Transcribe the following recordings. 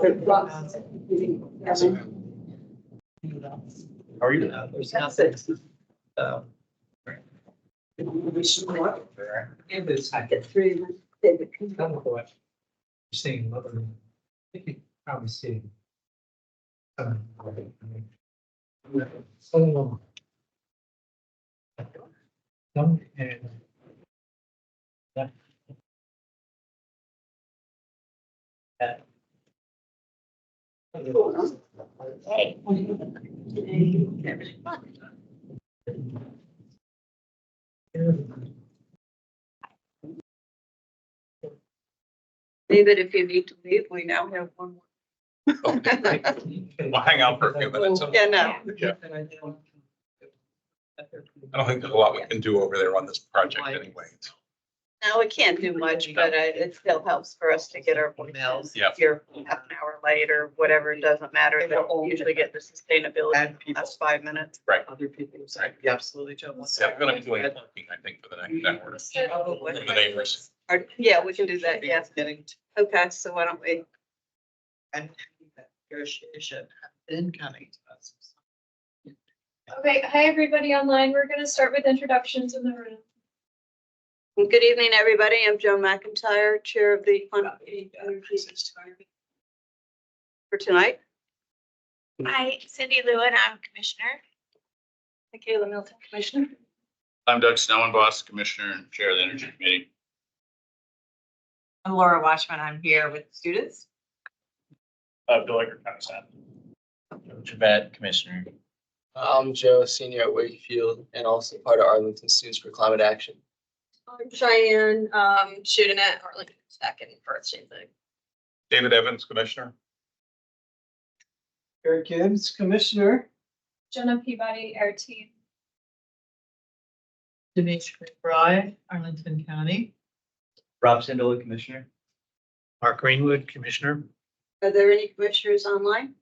How are you? There's nothing. Get through. David can I don't know what you're seeing, but I think you probably see. So. Some and. Yeah. Hey. David, if you need to leave, we now have one more. We'll hang out for a few minutes. Yeah, no. Yeah. I don't think there's a lot we can do over there on this project anyway. No, we can't do much, but it still helps for us to get our emails. Yep. If you're half an hour late or whatever, it doesn't matter. They usually get the sustainability in the last 5 minutes. Right. Other people say, yeah, absolutely, Joe. Yeah, I'm gonna be doing parking, I think, for the next hour. For the neighbors. Yeah, we can do that, yes. Getting. Okay, so why don't we, And negotiation have been coming to us. Okay, hi, everybody online. We're gonna start with introductions in the room. good evening, everybody. I'm Joe McIntyre, Chair of the Climate Energy for tonight. Hi, Cindy Lewin, I'm Commissioner. Michaela Milton, Commissioner. I'm Doug Snellenboss, Commissioner and Chair of the Energy Committee. I'm Laura Watchman, I'm here with students. Bill Ecker, kind of sad. Javed, Commissioner. I'm Joe, senior at Wakefield, and also part of Arlington Students for Climate Action. I'm Cheyenne, student at Arlington second first same thing. David Evans, Commissioner. Eric Gibbs, Commissioner. Jenna Peabody, our team. Denise McBride, Arlington County. Rob Sindola, Commissioner. Mark Greenwood, Commissioner. Are there any commissioners online?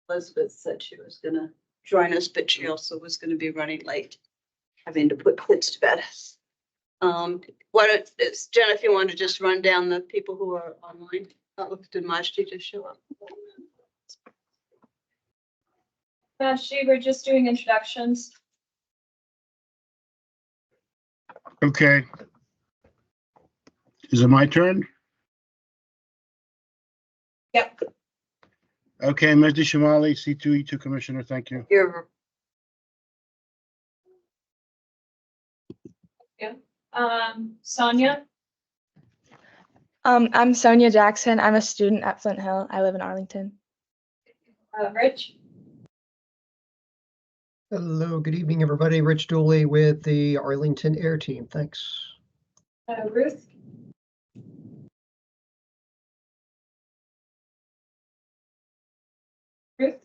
Elizabeth said she was gonna join us, but she also was gonna be running late, having to put kids to bed. Why don't, Jen, if you want to just run down the people who are online. Did Majdi just show up? Actually, we're just doing introductions. Okay. Is it my turn? Yep. Okay, Mehdi Shamali, C2E2 Commissioner, thank you. You're Sonia, I'm Sonia Jackson. I'm a student at Flint Hill. I live in Arlington. Rich, Hello, good evening, everybody. Rich Dooley with the Arlington Air Team. Thanks. Ruth, Ruth,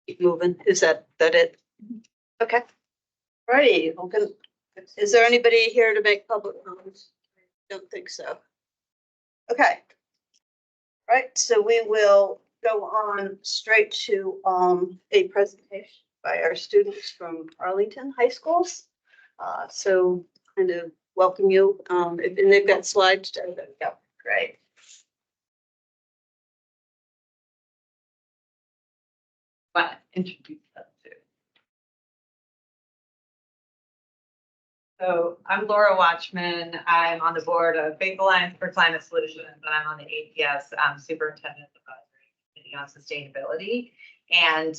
keep moving. Is that it? Okay. Righty. Is there anybody here to make public comments? Don't think so. Okay. Right, so we will go on straight to a presentation by our students from Arlington High Schools. So kind of welcome you. And they've got slides. Yeah, great. But introduce them too. So I'm Laura Watchman. I'm on the board of Faith Alliance for Climate Solutions, and I'm on the APS Superintendent Advisory Committee on Sustainability. And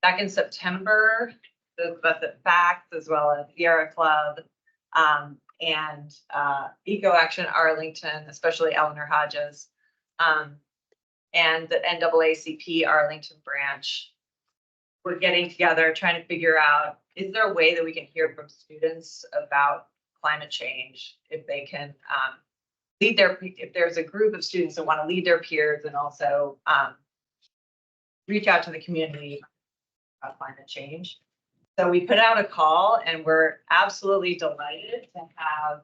back in September, the Facts as well as Sierra Club and Eco Action Arlington, especially Eleanor Hodges, and the NAACP Arlington branch. We're getting together, trying to figure out, is there a way that we can hear from students about climate change? If they can lead if there's a group of students that want to lead their peers and also reach out to the community about climate change. So we put out a call and we're absolutely delighted to have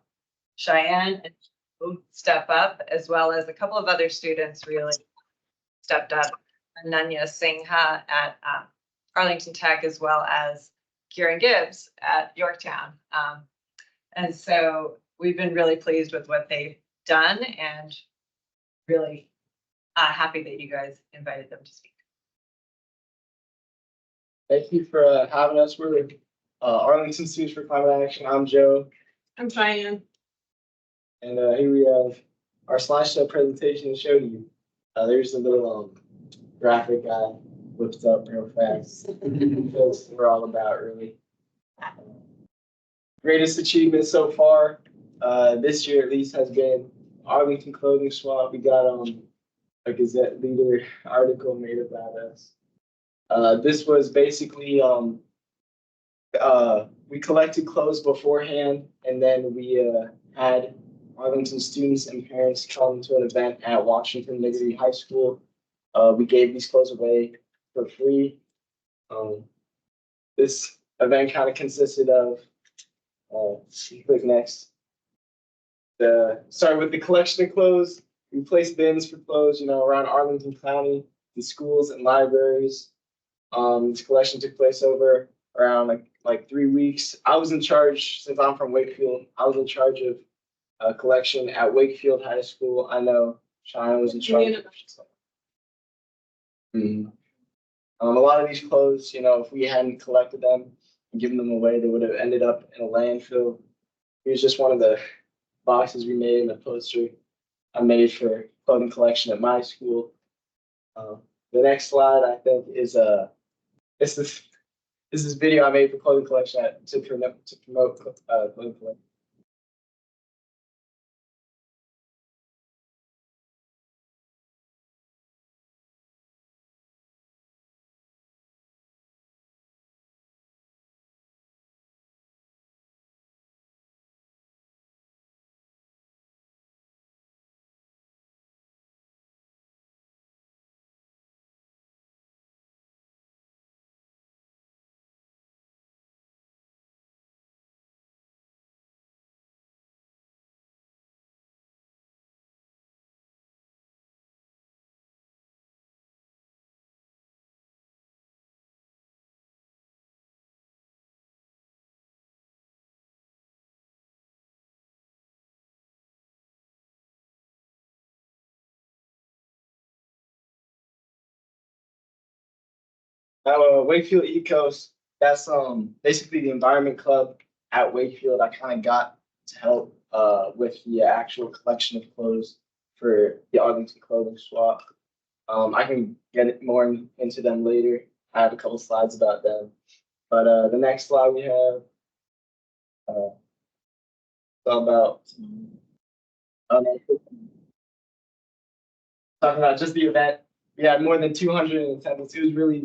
Cheyenne and Joe step up, as well as a couple of other students really stepped up. Ananya Singha at Arlington Tech, as well as Kieran Gibbs at Yorktown. And so we've been really pleased with what they've done and really happy that you guys invited them to speak. Thank you for having us. We're Arlington Students for Climate Action. I'm Joe, I'm Cheyenne. and here we have our slideshow presentation to show to you. There's a little graphic I whipped up real fast. That's what we're all about, really. Greatest achievement so far, this year at least, has been Arlington Clothing Swap. We got a Gazette Leader article made about us. This was basically we collected clothes beforehand, and then we had Arlington students and parents come to an event at Washington Liberty High School. We gave these clothes away for free. This event kind of consisted of, click next. Started with the collection of clothes. We placed bins for clothes, around Arlington County, the schools and libraries. This collection took place over around like 3 weeks. I was in charge, since I'm from Wakefield, I was in charge of collection at Wakefield High School. I know Cheyenne was in charge. A lot of these clothes, if we hadn't collected them and given them away, they would have ended up in a landfill. Here's just one of the boxes we made in a poster I made for clothing collection at my school. The next slide, I think, is this video I made for clothing collection to promote clothing collection. Now, Wakefield Ecos, that's basically the environment club at Wakefield. I kind of got to help with the actual collection of clothes for the Arlington Clothing Swap. I can get more into them later. I have a couple slides about them. But the next slide we have it's all about talking about just the event. We had more than 200 in attendance. It was really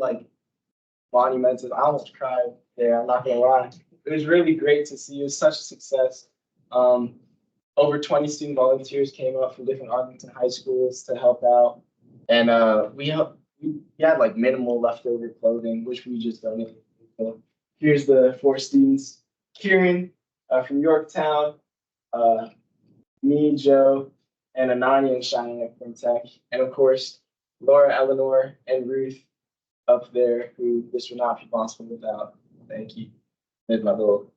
monumental. I almost cried there, I'm not gonna lie. It was really great to see. It was such a success. Over 20 student volunteers came up from different Arlington high schools to help out. And we had minimal leftover clothing, which we just donated. So here's the 4 students. Kieran from Yorktown, me, Joe, and Ananya and Cheyenne from Tech. And of course, Laura, Eleanor, and Ruth up there, who this would not be possible without. Thank you. And my little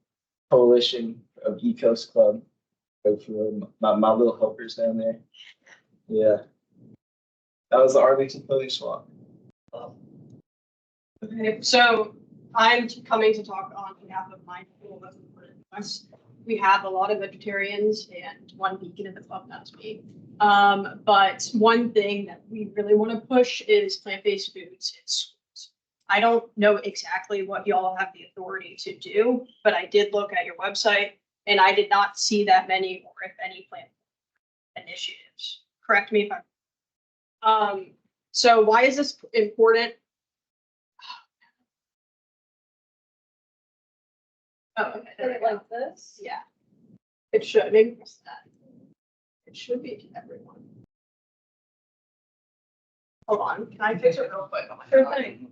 coalition of Ecos Club. For my little helpers down there. Yeah. That was the Arlington Clothing Swap. Okay, so I'm coming to talk on behalf of my school. We have a lot of vegetarians and one vegan in the club, that's me. But one thing that we really want to push is plant-based foods in schools. I don't know exactly what y'all have the authority to do, but I did look at your website and I did not see that many, or if any, plant initiatives. Correct me if I'm. So why is this important? Oh, okay. Put it like this. Yeah. It should, maybe press that. It should be to everyone. Hold on, can I fix it real quick? On my Sure phone? thing.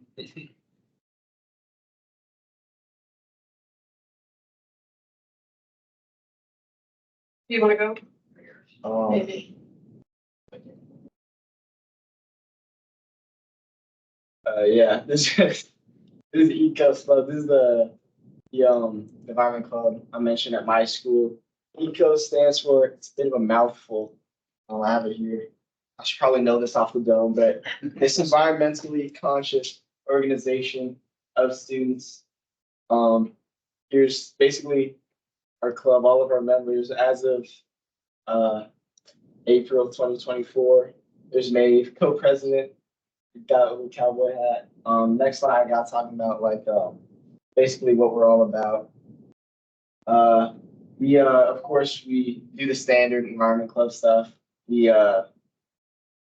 Do you want to go? Maybe. Yeah, this is Ecos Club. This is the environment club I mentioned at my school. Eco stands for, it's a bit of a mouthful. I have it here. I should probably know this off the dome, but this environmentally conscious organization of students. Here's basically our club, all of our members as of April 2024. There's Maeve, co-president, got a little cowboy hat. Next slide I got talking about like basically what we're all about. We of course we do the standard environment club stuff. We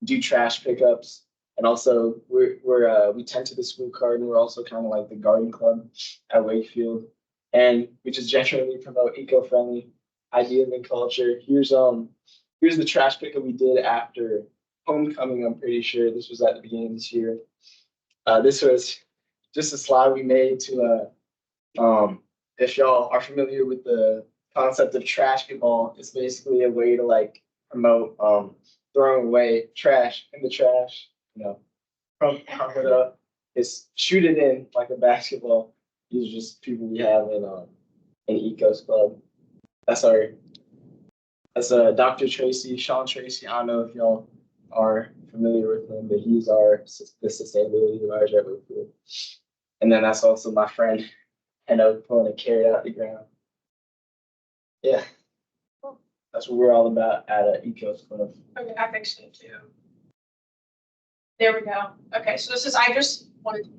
do trash pickups, and also we tend to the school garden. We're also kind of like the garden club at Wakefield, and we just generally promote eco-friendly ideas and culture. Here's the trash pickup we did after homecoming. I'm pretty sure this was at the beginning of this year. This was just a slide we made to if y'all are familiar with the concept of trash ball, it's basically a way to like promote throwing away trash in the trash, pump it up, it's shoot it in like a basketball. These are just people we have in Ecos Club. That's Dr. Tracy, Sean Tracy. I don't know if y'all are familiar with him, but he's the sustainability advisor at Wakefield. And then that's also my friend, and I was pulling a carrot out the ground. Yeah, that's what we're all about at Ecos Club. Okay, I think so too. There we go. Okay, so I just wanted.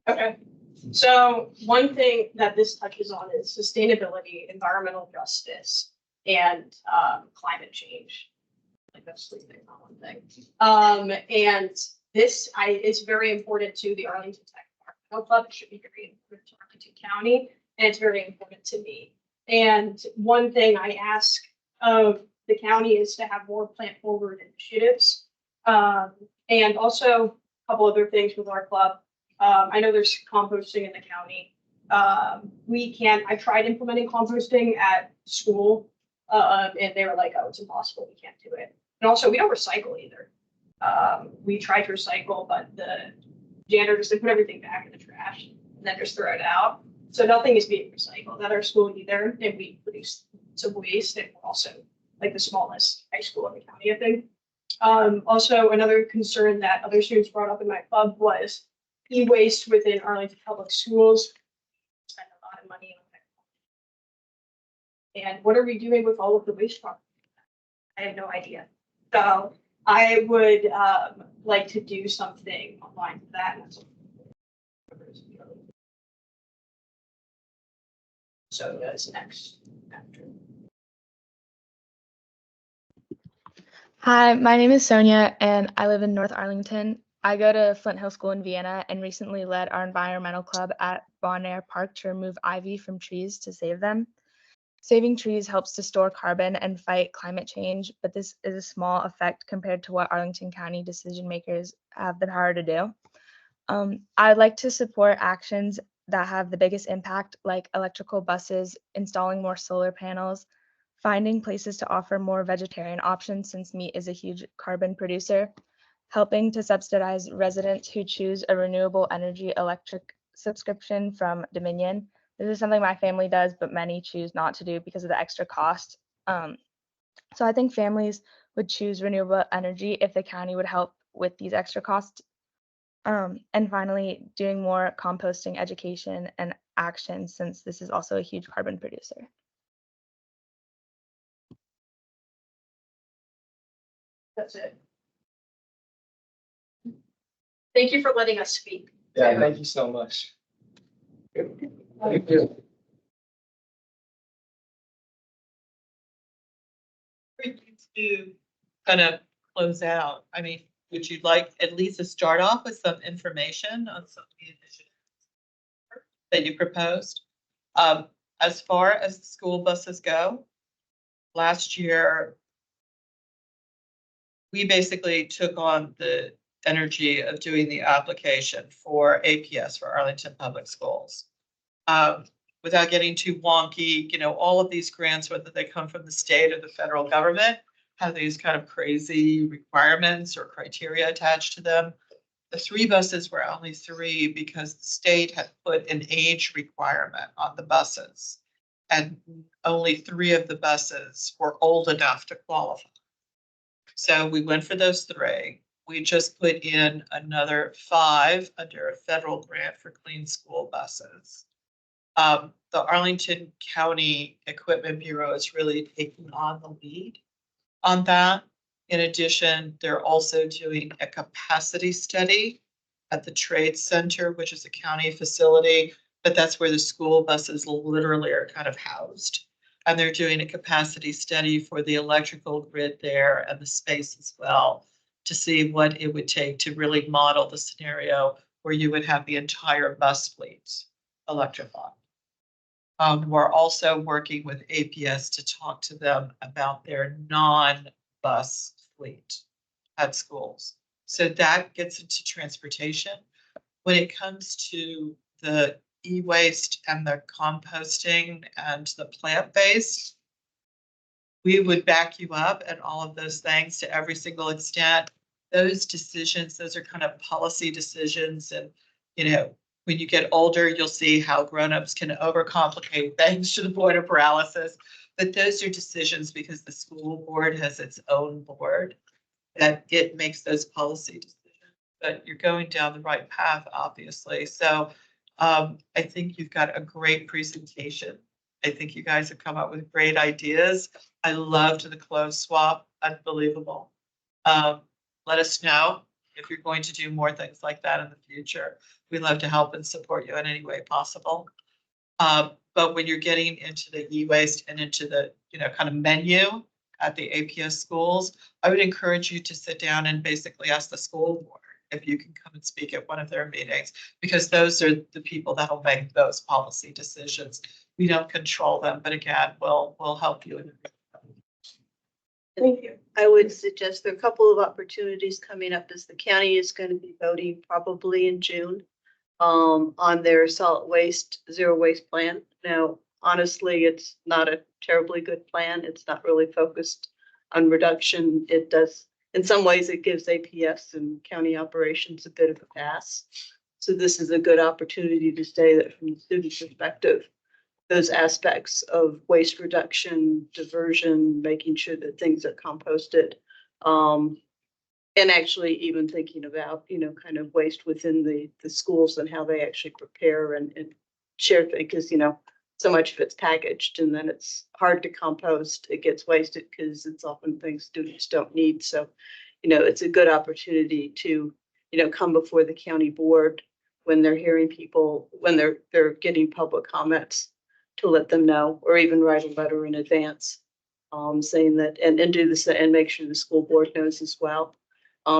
Okay, so one thing that this touches on is sustainability, environmental justice, and climate change. Like that's three things, not one thing. And this is very important to the Arlington Tech Environmental Club. It should be very important to Arlington County, and it's very important to me. And one thing I ask of the county is to have more plant forward initiatives, and also a couple other things with our club. I know there's composting in the county. I tried implementing composting at school, and they were like, oh, it's impossible, we can't do it. And also, we don't recycle either. We try to recycle, but the janitors, they put everything back in the trash and then just throw it out. So nothing is being recycled at our school either, and we produce some waste, and we're also like the smallest high school in the county, I think. Also, another concern that other students brought up in my club was e-waste within Arlington Public Schools. Spend a lot of money on that. And what are we doing with all of the waste products? I have no idea. So I would like to do something online for that. So that's next. After. Hi, my name is Sonia and I live in North Arlington. I go to Flint Hill School in Vienna and recently led our environmental club at Bon Air Park to remove ivy from trees to save them. Saving trees helps to store carbon and fight climate change, but this is a small effect compared to what Arlington County decision makers have the power to do. I'd like to support actions that have the biggest impact, like electrical buses, installing more solar panels, finding places to offer more vegetarian options since meat is a huge carbon producer, helping to subsidize residents who choose a renewable energy electric subscription from Dominion. This is something my family does, but many choose not to do because of the extra cost. So I think families would choose renewable energy if the county would help with these extra costs. And finally, doing more composting education and action since this is also a huge carbon producer. That's it. Thank you for letting us speak. Yeah, thank you so much. Thank you. To kind of close out, I mean, would you like at least to start off with some information on some of the initiatives that you proposed? As far as the school buses go, last year, we basically took on the energy of doing the application for APS for Arlington Public Schools. Without getting too wonky, you know, all of these grants, whether they come from the state or the federal government, have these kind of crazy requirements or criteria attached to them. The 3 buses were only 3 because the state had put an age requirement on the buses. And only 3 of the buses were old enough to qualify. So we went for those 3. We just put in another 5 under a federal grant for clean school buses. The Arlington County Equipment Bureau is really taking on the lead on that. In addition, they're also doing a capacity study at the Trade Center, which is a county facility, but that's where the school buses literally are kind of housed. And they're doing a capacity study for the electrical grid there and the space as well to see what it would take to really model the scenario where you would have the entire bus fleet electrified. We're also working with APS to talk to them about their non-bus fleet at schools. So that gets into transportation. When it comes to the e-waste and the composting and the plant-based, we would back you up and all of those things to every single extent. Those decisions, those are kind of policy decisions. And, you know, when you get older, you'll see how grownups can overcomplicate things to the point of paralysis. But those are decisions because the school board has its own board that it makes those policy decisions. But you're going down the right path, obviously. So I think you've got a great presentation. I think you guys have come up with great ideas. I loved the clothes swap, unbelievable. Let us know if you're going to do more things like that in the future. We'd love to help and support you in any way possible. But when you're getting into the e-waste and into the, you know, kind of menu at the APS schools, I would encourage you to sit down and basically ask the school board if you can come and speak at one of their meetings, because those are the people that will make those policy decisions. We don't control them, but again, we'll help you. Thank you. I would suggest there are a couple of opportunities coming up as the county is going to be voting probably in June on their solid waste, zero waste plan. Now, honestly, it's not a terribly good plan. It's not really focused on reduction. It does, in some ways, it gives APS and county operations a bit of a pass. So this is a good opportunity to say that from the student perspective, those aspects of waste reduction, diversion, making sure that things are composted. And actually even thinking about, kind of waste within the schools and how they actually prepare and share things, because, so much of it's packaged and then it's hard to compost. It gets wasted because it's often things students don't need. So, it's a good opportunity to, come before the county board when they're hearing people, when they're getting public comments, to let them know, or even write a letter in advance, saying that, and do this, and make sure the school board knows as well.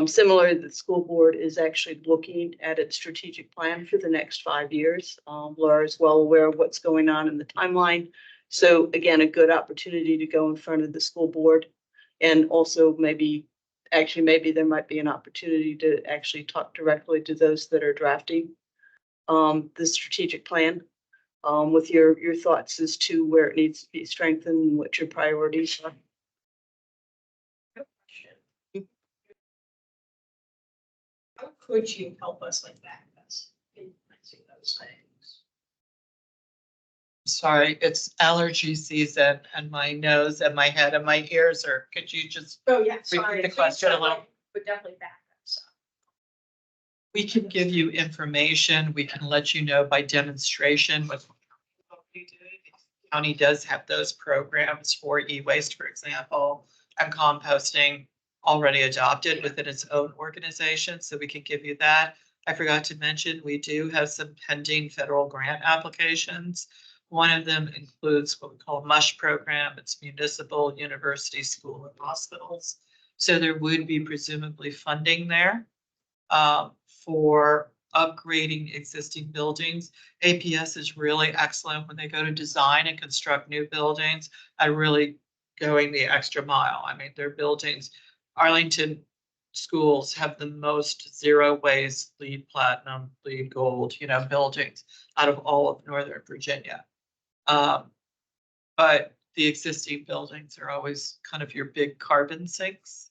Similar, the school board is actually looking at its strategic plan for the next 5 years. Laura is well aware of what's going on in the timeline. So again, a good opportunity to go in front of the school board, and also maybe there might be an opportunity to actually talk directly to those that are drafting the strategic plan, with your thoughts as to where it needs to be strengthened and what your priorities are. How could you help us like that? In those things? Sorry, it's allergy season and my nose and my head and my ears are, could you just, Oh, yeah, sorry. the question a little? But definitely back that stuff. we can give you information, we can let you know by demonstration what we do. The county does have those programs for e-waste, for example, and composting already adopted within its own organization, so we can give you that. I forgot to mention, we do have some pending federal grant applications. One of them includes what we call a MUSH program. It's municipal, university, school, and hospitals. So there would be presumably funding there for upgrading existing buildings. APS is really excellent when they go to design and construct new buildings, and really going the extra mile. I mean, their buildings, Arlington schools have the most zero waste, LEED Platinum, LEED Gold, buildings out of all of Northern Virginia. But the existing buildings are always kind of your big carbon sinks.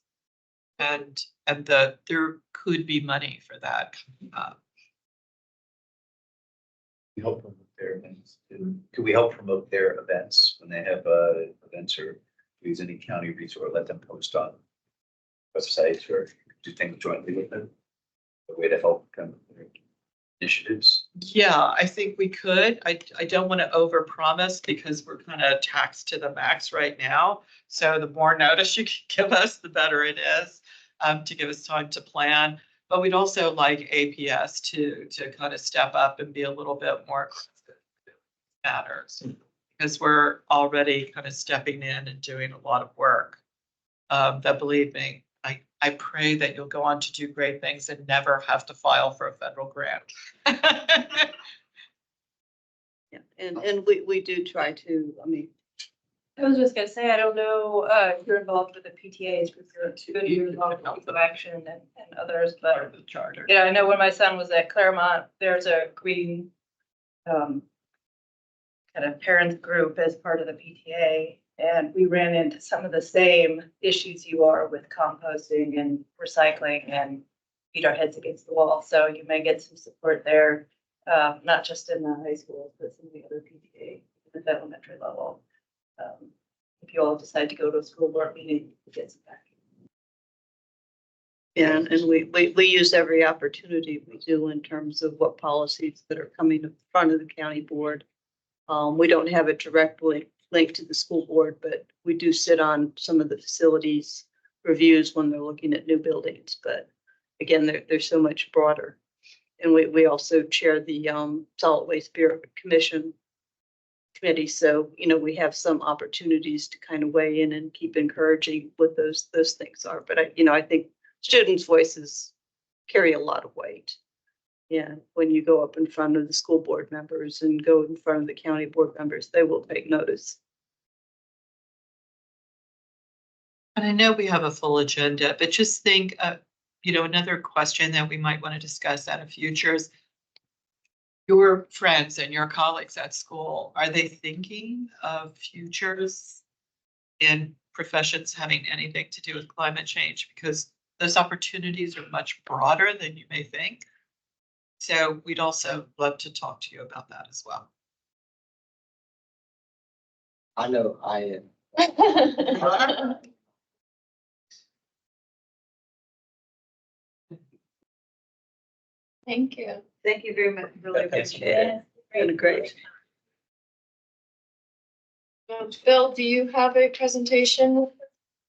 And there could be money for that. We help promote their events. Could we help promote their events when they have events, or use any county resource, let them post on websites, or do things jointly with them? A way to help kind of their initiatives. Yeah, I think we could. I don't want to overpromise because we're kind of taxed to the max right now. So the more notice you can give us, the better it is, to give us time to plan. But we'd also like APS to kind of step up and be a little bit more matters, because we're already kind of stepping in and doing a lot of work. That, believe me, I pray that you'll go on to do great things and never have to file for a federal grant. Yeah, and we do try to, I was just gonna say, I don't know, if you're involved with the PTAs, because you're involved with Youth of Action and others, but The charter. yeah, I know when my son was at Claremont, there's a green kind of parent group as part of the PTA. And we ran into some of the same issues you are with composting and recycling, and beat our heads against the wall. So you may get some support there, not just in the high schools, but some of the other PTA at the elementary level. If you all decide to go to a school board meeting, you get some back. yeah, and we use every opportunity we do in terms of what policies that are coming in front of the county board. We don't have a direct link to the school board, but we do sit on some of the facilities reviews when they're looking at new buildings. But again, they're so much broader. And we also chair the Solid Waste Bureau Commission committee. So, we have some opportunities to kind of weigh in and keep encouraging what those things are. But I think students' voices carry a lot of weight. Yeah, when you go up in front of the school board members and go in front of the county board members, they will take notice. And I know we have a full agenda, but just think, another question that we might want to discuss at a future is, your friends and your colleagues at school, are they thinking of futures in professions having anything to do with climate change? Because those opportunities are much broader than you may think. So we'd also love to talk to you about that as well. I know I am. Thank you. Thank you very much. Really Thanks. appreciate it. Been great. Phil, do you have a presentation?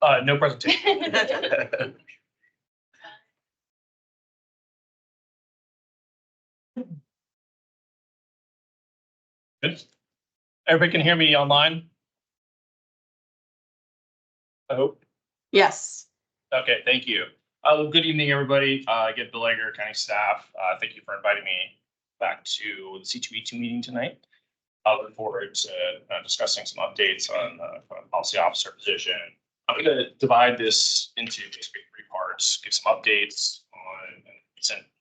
No presentation. Good. Everybody can hear me online? I hope. Yes. Okay, thank you. Good evening, everybody. Again, Bill Egger, county staff. Thank you for inviting me back to the C2E2 meeting tonight. I look forward to discussing some updates on policy officer position. I'm going to divide this into basically 3 parts, give some updates on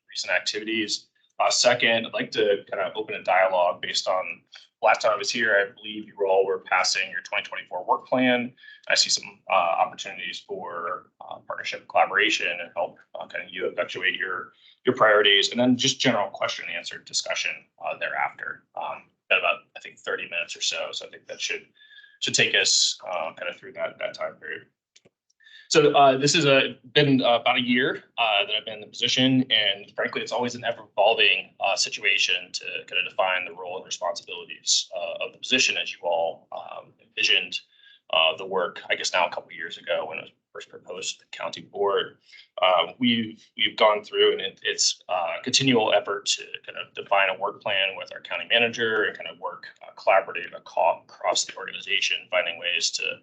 recent activities. Second, I'd like to kind of open a dialogue based on last time I was here. I believe you all were passing your 2024 work plan. I see some opportunities for partnership and collaboration and help kind of you effectuate your priorities, and then just general question and answer discussion thereafter. At about, I think, 30 minutes or so. So I think that should take us kind of through that time period. So this has been about a year that I've been in the position, and frankly, it's always an ever-evolving situation to kind of define the role and responsibilities of the position as you all envisioned the work, I guess now a couple of years ago when it was first proposed to the county board. We've gone through, and it's a continual effort to kind of define a work plan with our county manager and kind of work collaboratively across the organization, finding ways to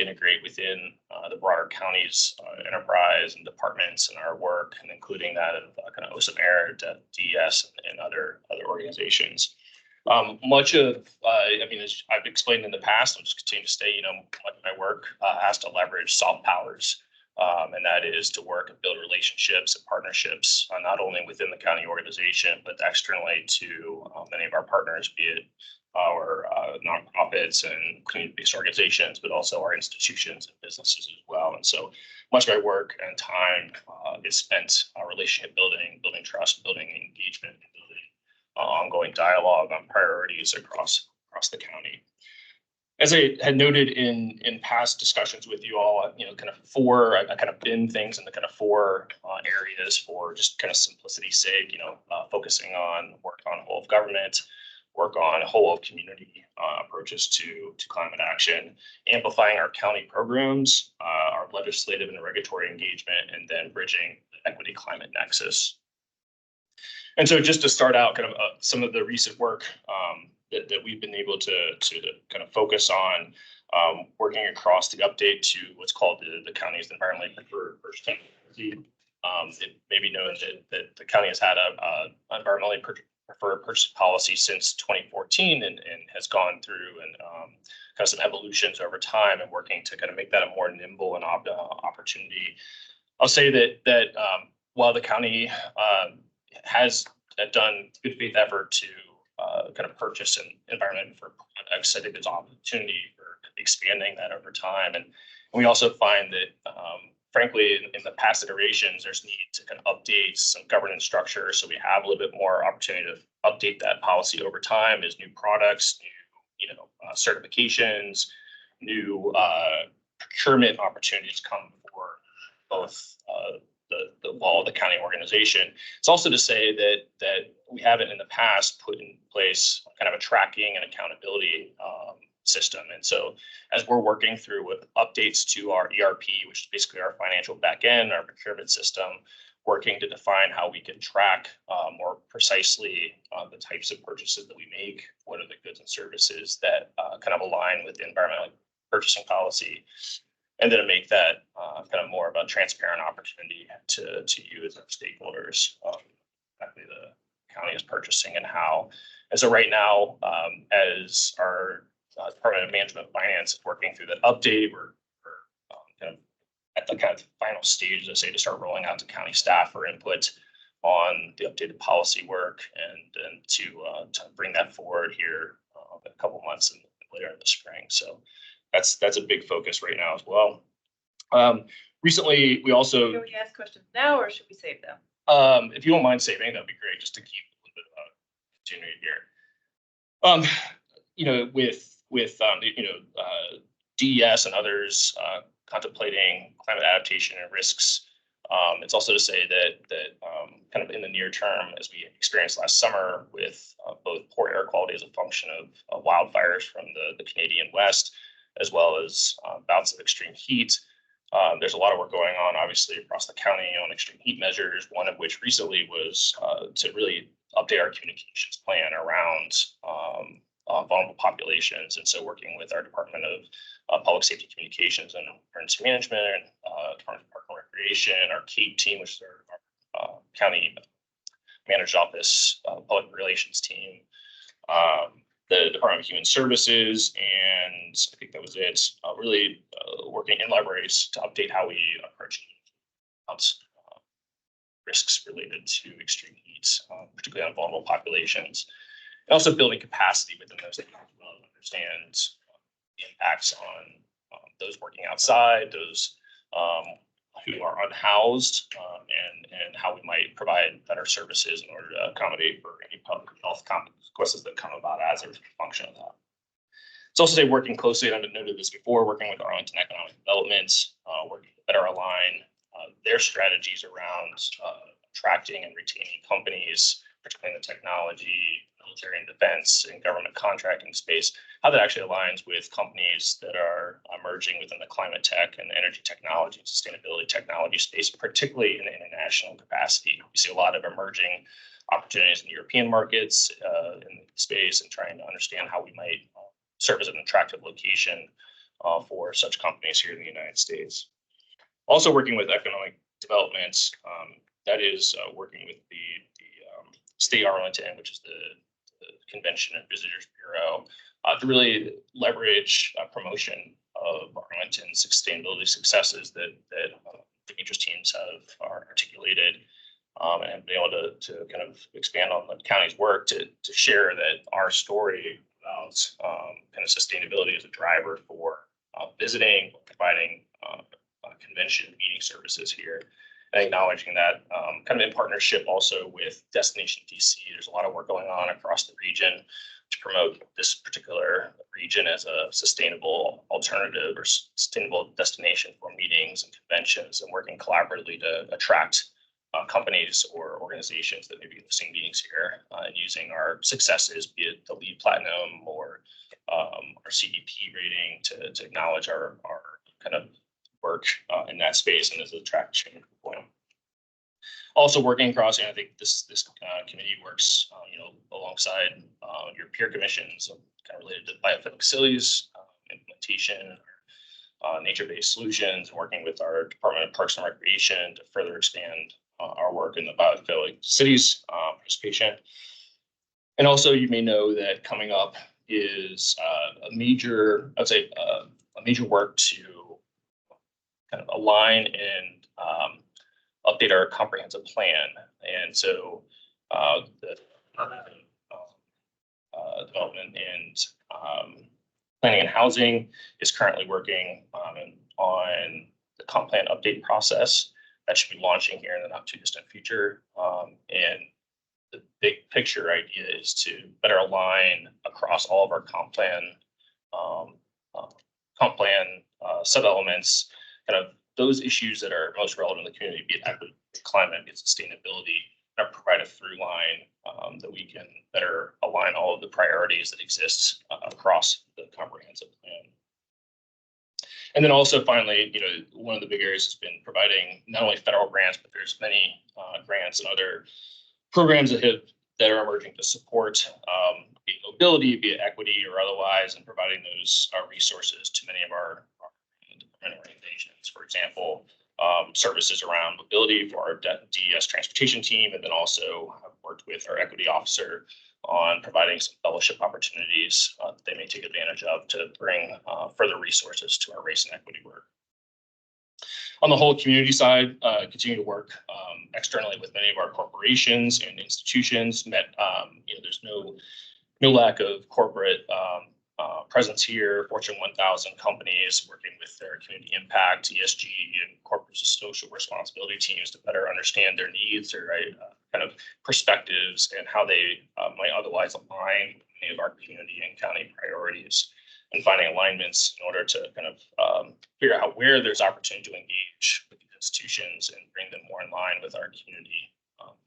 integrate within the broader county's enterprise and departments and our work, and including that of kind of OSMAR, DES, and other organizations. Much of, I mean, as I've explained in the past, I'll just continue to say, much of my work has to leverage soft powers, and that is to work and build relationships and partnerships, not only within the county organization, but externally to many of our partners, be it our nonprofits and community-based organizations, but also our institutions and businesses as well. And so much of my work and time is spent relationship building, building trust, building engagement, and building ongoing dialogue on priorities across the county. As I had noted in past discussions with you all, kind of I kind of bin things into kind of 4 areas for just kind of simplicity's sake, focusing on work on whole of government, work on whole of community approaches to climate action, amplifying our county programs, our legislative and regulatory engagement, and then bridging the equity climate nexus. And so just to start out, kind of some of the recent work that we've been able to kind of focus on, working across the update to what's called the county's environmentally preferred purchasing policy. It may be known that the county has had a environmentally preferred purchasing policy since 2014 and has gone through and kind of some evolutions over time, and working to kind of make that a more nimble and opportunity. I'll say that while the county has done good faith effort to kind of purchase an environment for products, I think there's opportunity for expanding that over time. And we also find that, frankly, in the past iterations, there's need to kind of update some governance structure. So we have a little bit more opportunity to update that policy over time as new products, new certifications, new procurement opportunities come for both the county organization. It's also to say that we haven't in the past put in place kind of a tracking and accountability system. And so as we're working through with updates to our ERP, which is basically our financial backend, our procurement system, working to define how we can track more precisely the types of purchases that we make, what are the goods and services that kind of align with the environmental purchasing policy, and then make that kind of more of a transparent opportunity to you as our stakeholders, exactly the county is purchasing and how. And so right now, as our Department of Management and Finance is working through that update, we're kind of at the kind of final stage, let's say, to start rolling out to county staff for input on the updated policy work, and to bring that forward here in a couple months and later in the spring. So that's a big focus right now as well. Recently, we also. Can we ask questions now, or should we save them? If you don't mind saving, that'd be great, just to keep a little bit of continuity here. With with DES and others contemplating climate adaptation and risks. It's also to say that kind of in the near term, as we experienced last summer with both poor air quality as a function of wildfires from the Canadian West, as well as bouts of extreme heat. There's a lot of work going on, obviously, across the county on extreme heat measures, one of which recently was to really update our communications plan around vulnerable populations. And so working with our Department of Public Safety Communications and Emergency Management, and Department of Park and Recreation, our CAPE team, which is our county managed office public relations team, the Department of Human Services, and I think that was it, really working in libraries to update how we approach risks related to extreme heat, particularly on vulnerable populations, and also building capacity within those to understand the impacts on those working outside, those who are unhoused, and how we might provide better services in order to accommodate for any public health consequences that come about as a function of that. It's also working closely, and I've noted this before, working with Arlington Economic Development, working to better align their strategies around attracting and retaining companies, particularly in the technology, military and defense, and government contracting space, how that actually aligns with companies that are emerging within the climate tech and energy technology and sustainability technology space, particularly in the international capacity. We see a lot of emerging opportunities in European markets in the space, and trying to understand how we might serve as an attractive location for such companies here in the United States. Also working with economic development, that is working with the state Arlington, which is the Convention and Visitors Bureau, to really leverage promotion of Arlington's sustainability successes that the interest teams have articulated, and be able to kind of expand on the county's work to share that our story about kind of sustainability as a driver for visiting, providing convention meeting services here, and acknowledging that kind of in partnership also with Destination DC. There's a lot of work going on across the region to promote this particular region as a sustainable alternative or sustainable destination for meetings and conventions, and working collaboratively to attract companies or organizations that may be hosting meetings here, and using our successes, be it the LEED Platinum or our CDP rating, to acknowledge our kind of work in that space and as an attraction point. Also working across, and I think this committee works, alongside your peer commissions, kind of related to biofilm facilities implementation, nature-based solutions, working with our Department of Parks and Recreation to further expand our work in the biophilic cities participation. And also, you may know that coming up is a major work to kind of align and update our comprehensive plan. And so the Development and Planning and Housing is currently working on the comp plan update process that should be launching here in the not too distant future. And the big picture idea is to better align across all of our comp plan sub-elements, kind of those issues that are most relevant to the community, be it equity, climate, be it sustainability, and provide a through line that we can better align all of the priorities that exist across the comprehensive plan. And then also finally, one of the big areas has been providing not only federal grants, but there's many grants and other programs that are emerging to support be it mobility, be it equity or otherwise, and providing those resources to many of our organizations. For example, services around mobility for our DES transportation team, and then also have worked with our equity officer on providing some fellowship opportunities that they may take advantage of to bring further resources to our race and equity work. On the whole community side, continue to work externally with many of our corporations and institutions. There's no lack of corporate presence here. Fortune 1000 companies working with their community impact, ESG, and corporate social responsibility teams to better understand their needs or kind of perspectives and how they might otherwise align with many of our community and county priorities. and finding alignments in order to kind of figure out where there's opportunity to engage with these institutions and bring them more in line with our community,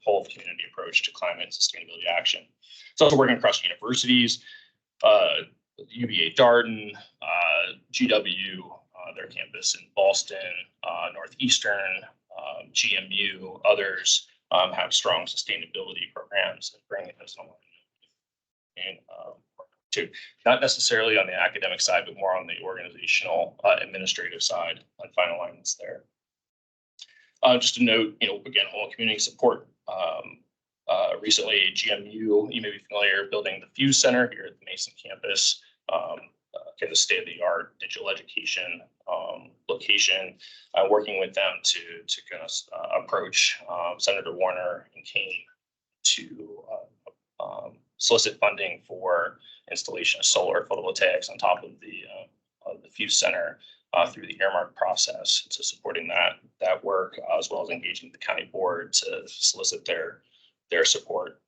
whole community approach to climate and sustainability action. It's also working across universities, UVA Darden, GW, their campus in Boston, Northeastern, GMU, others have strong sustainability programs and bringing those online. And to not necessarily on the academic side, but more on the organizational, administrative side on final alignments there. Just to note, again, whole community support. Recently, GMU, you may be familiar, building the Fuse Center here at the Mason campus, kind of state-of-the-art digital education location, working with them to kind of approach Senator Warner and Kane to solicit funding for installation of solar photovoltaics on top of the Fuse Center through the earmark process. So supporting that work, as well as engaging the county board to solicit their support.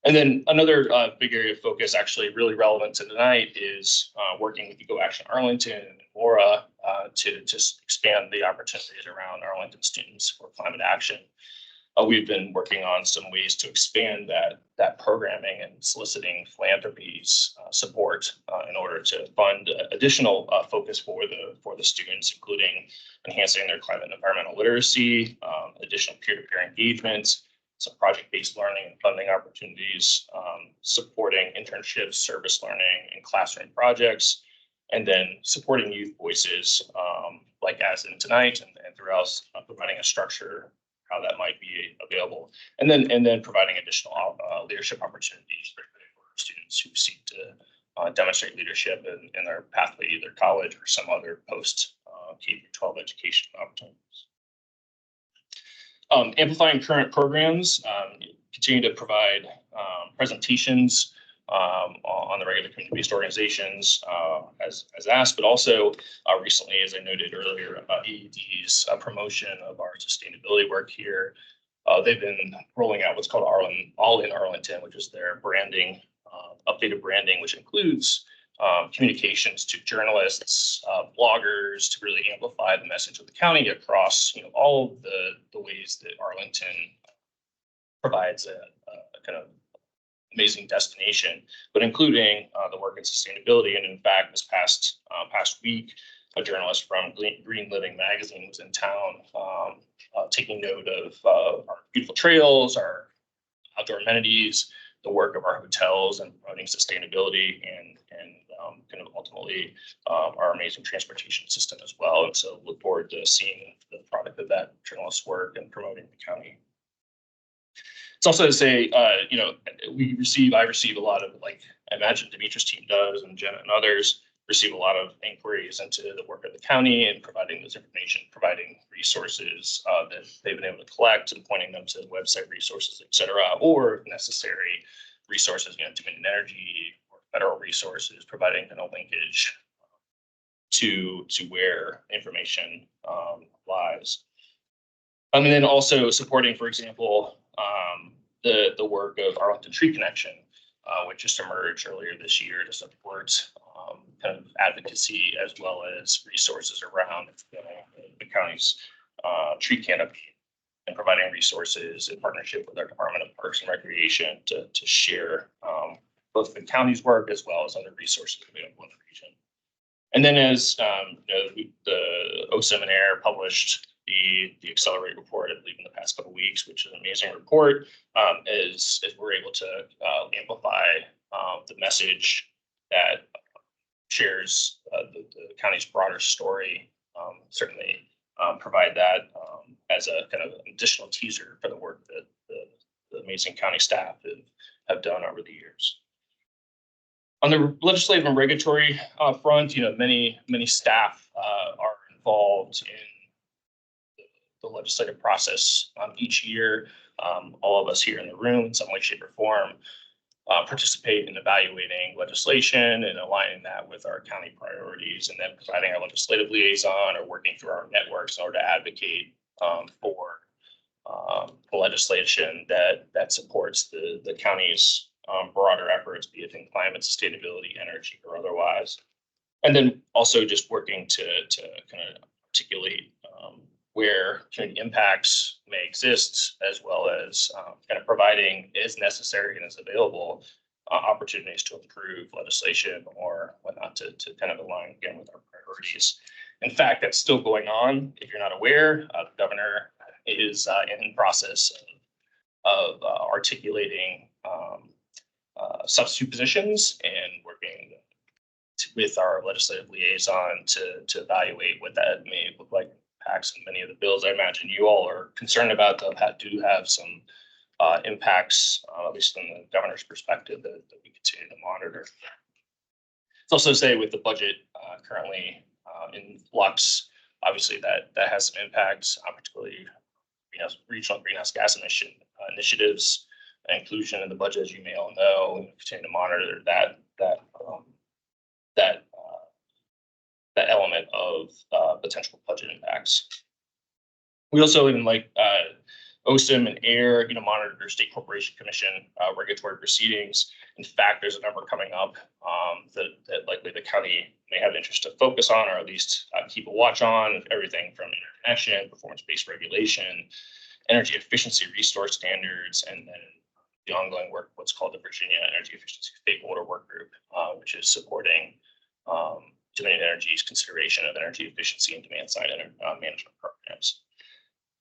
And then another big area of focus, actually really relevant to tonight, is working with Go Action Arlington and Laura to just expand the opportunities around Arlington students for climate action. We've been working on some ways to expand that programming and soliciting philanthropies support in order to fund additional focus for the students, including enhancing their climate and environmental literacy, additional peer-to-peer engagement, some project-based learning and funding opportunities, supporting internships, service learning, and classroom projects, and then supporting youth voices like as in tonight and throughout, providing a structure how that might be available, and then providing additional leadership opportunities for students who seek to demonstrate leadership in their pathway, either college or some other post K-12 education opportunities. Amplifying current programs, continue to provide presentations on the regular community-based organizations as asked, but also recently, as I noted earlier, AED's promotion of our sustainability work here. They've been rolling out what's called All in Arlington, which is their branding, updated branding, which includes communications to journalists, bloggers, to really amplify the message of the county across all of the ways that Arlington provides a kind of amazing destination, but including the work in sustainability. And in fact, this past week, a journalist from Green Living magazine was in town, taking note of our beautiful trails, our outdoor amenities, the work of our hotels, and promoting sustainability and kind of ultimately our amazing transportation system as well. And so look forward to seeing the product of that journalist's work and promoting the county. It's also to say, I receive a lot of, like I imagine Demetra's team does, and Jenna and others receive a lot of inquiries into the work of the county and providing this information, providing resources that they've been able to collect and pointing them to website resources, et cetera, or if necessary resources, Dominion Energy or federal resources, providing a linkage to where information lies. And then also supporting, for example, the work of Arlington Tree Connection, which just emerged earlier this year to support kind of advocacy as well as resources around the county's tree canopy, and providing resources in partnership with our Department of Parks and Recreation to share both the county's work as well as other resources available in the region. And then as the O7 Air published the Accelerate report, I believe in the past couple of weeks, which is an amazing report, as we're able to amplify the message that shares the county's broader story, certainly provide that as a kind of additional teaser for the work that the amazing county staff have done over the years. On the legislative and regulatory front, many staff are involved in the legislative process each year. All of us here in the room, in some way, shape, or form, participate in evaluating legislation and aligning that with our county priorities, and then providing our legislative liaison or working through our networks in order to advocate for legislation that supports the county's broader efforts, be it in climate, sustainability, energy, or otherwise. And then also just working to kind of articulate where community impacts may exist, as well as kind of providing, as necessary and as available, opportunities to improve legislation or whatnot to kind of align again with our priorities. In fact, that's still going on. If you're not aware, the governor is in process of articulating substitute positions and working with our legislative liaison to evaluate what that may look like. Impacts and many of the bills I imagine you all are concerned about do have some impacts, at least from the governor's perspective, that we continue to monitor. It's also to say with the budget currently in flux, obviously that has some impacts, particularly regional greenhouse gas emission initiatives, inclusion in the budget, as you may all know, and continue to monitor that element of potential budget impacts. We also, in OSIM and AIR, monitor State Corporation Commission regulatory proceedings. In fact, there's a number coming up that likely the county may have interest to focus on, or at least keep a watch on. Everything from interconnection, performance-based regulation, energy efficiency resource standards, and then the ongoing work, what's called the Virginia Energy Efficiency Stakeholder Work Group, which is supporting Dominion Energy's consideration of energy efficiency and demand side management programs.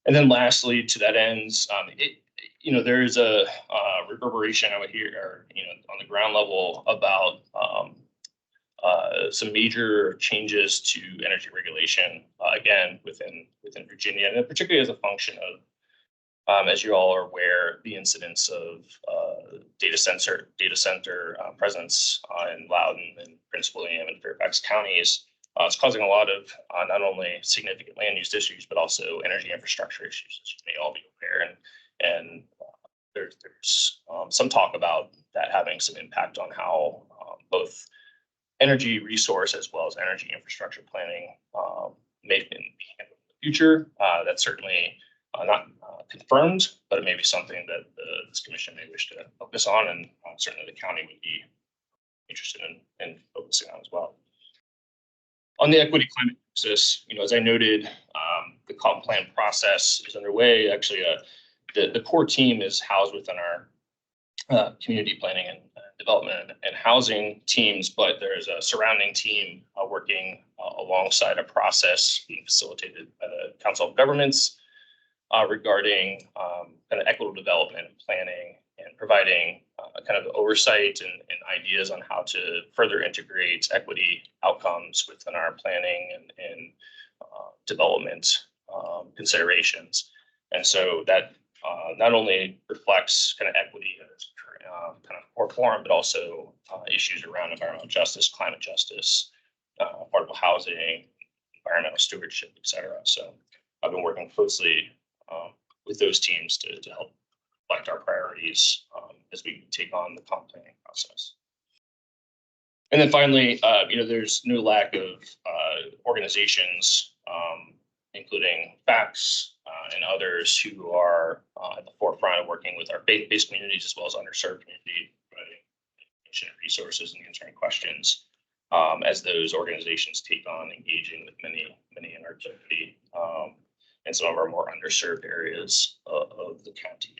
And then lastly, to that end, there is a reverberation out here, on the ground level about some major changes to energy regulation, again, within Virginia, and particularly as a function of, as you all are aware, the incidence of data center presence in Loudoun and Prince William and Fairfax counties. It's causing a lot of not only significant land use issues, but also energy infrastructure issues, as you may all be aware. And there's some talk about that having some impact on how both energy resource as well as energy infrastructure planning may be handled in the future. That's certainly not confirmed, but it may be something that this commission may wish to focus on, and certainly the county would be interested in focusing on as well. On the equity climate axis, as I noted, the comp plan process is underway. Actually, the core team is housed within our community planning and development and housing teams, but there's a surrounding team working alongside a process being facilitated by the Council of Governments regarding kind of equitable development and planning, and providing kind of oversight and ideas on how to further integrate equity outcomes within our planning and development considerations. And so that not only reflects kind of equity in its kind of core form, but also issues around environmental justice, climate justice, affordable housing, environmental stewardship, et cetera. So I've been working closely with those teams to help reflect our priorities as we take on the comp planning process. And then finally, there's no lack of organizations, including FACTS and others, who are at the forefront of working with our faith-based communities as well as underserved community, providing information and resources and answering questions as those organizations take on engaging with many in our community and some of our more underserved areas of the county.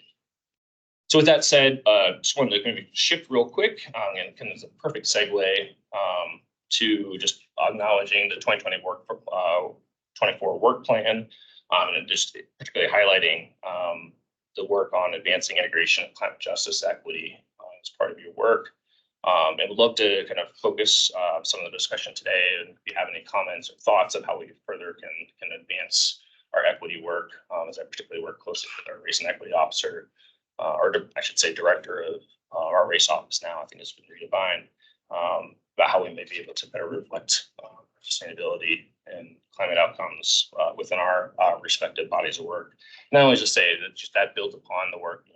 So with that said, just wanted to maybe shift real quick and kind of as a perfect segue to just acknowledging the 2024 work plan and just particularly highlighting the work on advancing integration of climate justice equity as part of your work. And would love to kind of focus some of the discussion today, and if you have any comments or thoughts on how we further can advance our equity work, as I particularly work closely with our race and equity officer, or I should say director of our race office now, I think it's been redefined, about how we may be able to better reflect sustainability and climate outcomes within our respective bodies of work. Not only just say that just that builds upon the work,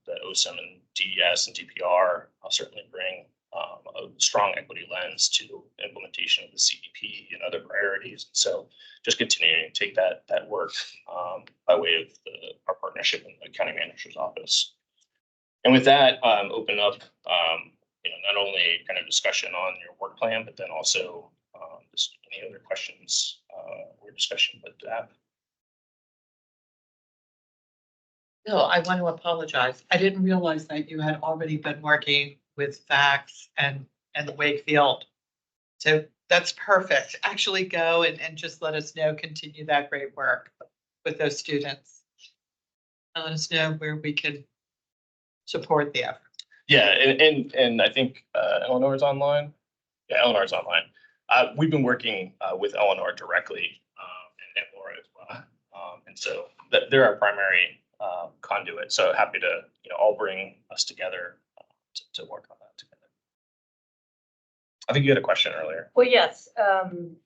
that OSIM and DES and DPR certainly bring a strong equity lens to implementation of the CDP and other priorities. So just continuing to take that work by way of our partnership in the county manager's office. And with that, open up, not only kind of discussion on your work plan, but then also Just any other questions or discussion with that? No, I want to apologize. I didn't realize that you had already been working with Facts and Wakefield. So that's perfect. Actually go and just let us know, continue that great work with those students. And let us know where we can support the effort. Yeah, and I think Eleanor's online. Yeah, Eleanor's online. We've been working with Eleanor directly and Laura as well. And so they're our primary conduit. So happy to, all bring us together to work on that together. I think you had a question earlier. Well, yes,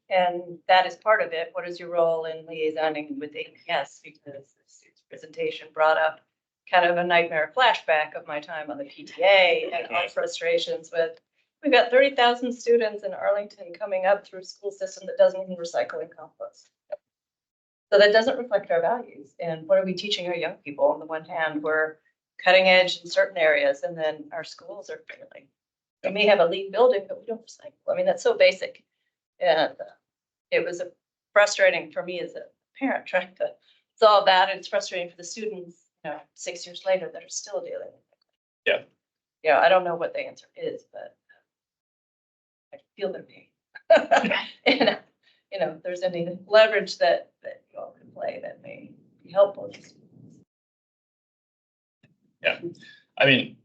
and that is part of it. What is your role in liaisoning with APS? Because this presentation brought up kind of a nightmare flashback of my time on the PTA and our frustrations with, we've got 30,000 students in Arlington coming up through a school system that doesn't even recycle and compost. So that doesn't reflect our values. And what are we teaching our young people? On the one hand, we're cutting edge in certain areas, and then our schools are failing. We may have a LEED building, but we don't recycle. I mean, that's so basic. And it was frustrating for me as a parent trying to solve that. And it's frustrating for the students, 6 years later that are still dealing with it. Yeah. Yeah, I don't know what the answer is, but I feel their pain. And, if there's any leverage that you all can play that may be helpful. Yeah, I mean,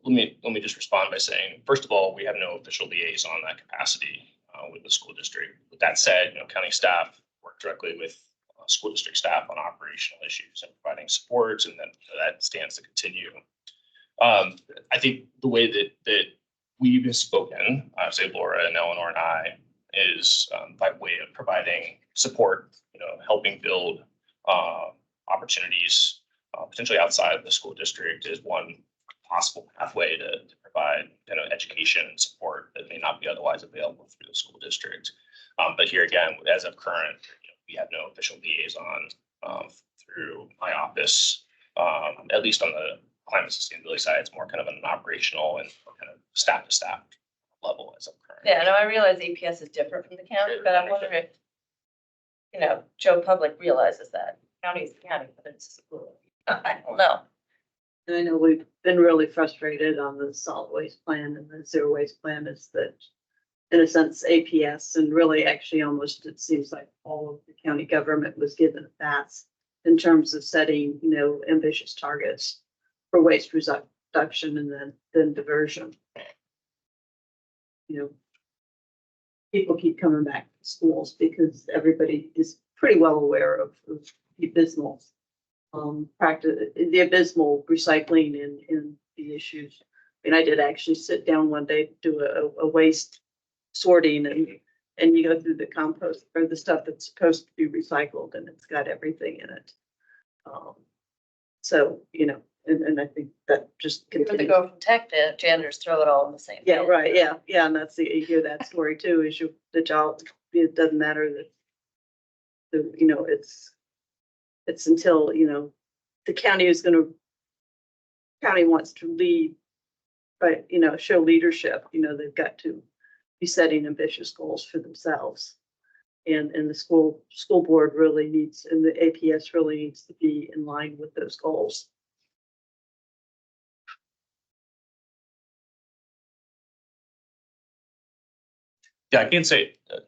let me just respond by saying, first of all, we have no official liaison on that capacity with the school district. With that said, county staff work directly with school district staff on operational issues and providing supports, and then that stands to continue. I think the way that we've spoken, I would say Laura and Eleanor and I, is by way of providing support, helping build opportunities potentially outside of the school district is one possible pathway to provide education and support that may not be otherwise available through the school district. But here again, as of current, we have no official liaison through my office, at least on the climate sustainability side. It's more kind of an operational and kind of staff to staff level as of current. Yeah, no, I realize APS is different from the county, but I'm wondering if, Joe Public realizes that county is the county, but it's a school. I don't know. I know we've been really frustrated on the solid waste plan, and the zero waste plan is that, in a sense, APS and really actually almost, it seems like all of the county government was given a pass in terms of setting, ambitious targets for waste reduction and then diversion. People keep coming back to schools because everybody is pretty well aware of the abysmal practice, the abysmal recycling and the issues. I mean, I did actually sit down one day to do a waste sorting, and you go through the compost or the stuff that's supposed to be recycled, and it's got everything in it. So, and I think that just When they continues. go from tech to janitors, throw it all in the same. Yeah, bin. right, yeah, and that's you hear that story too, is the job, it doesn't matter that it's until, the county wants to lead, but, show leadership, they've got to be setting ambitious goals for themselves. And the school board really needs, and the APS really needs to be in line with those goals. Yeah, I can't say, I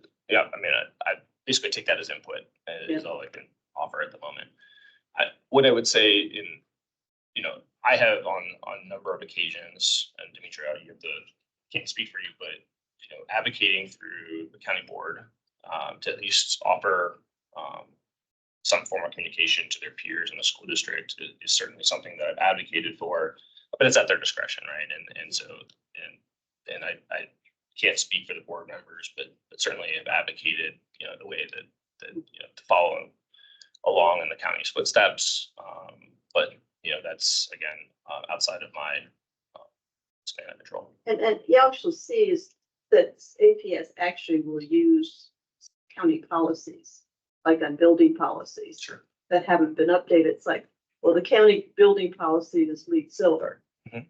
mean, I basically take that as input, is all I can offer at the moment. What I would say I have on a number of occasions, and Demetria, can't speak for you, but, advocating through the county board to at least offer some form of communication to their peers in the school district is certainly something that I've advocated for, but it's at their discretion, right? And so I can't speak for the board members, but certainly have advocated, the way that to follow along in the county's footsteps. But that's again outside of my span of control. And you also see is that APS actually will use county policies, like on building policies. Sure. That haven't been updated. It's like, well, the county building policy is LEED silver. Mhm.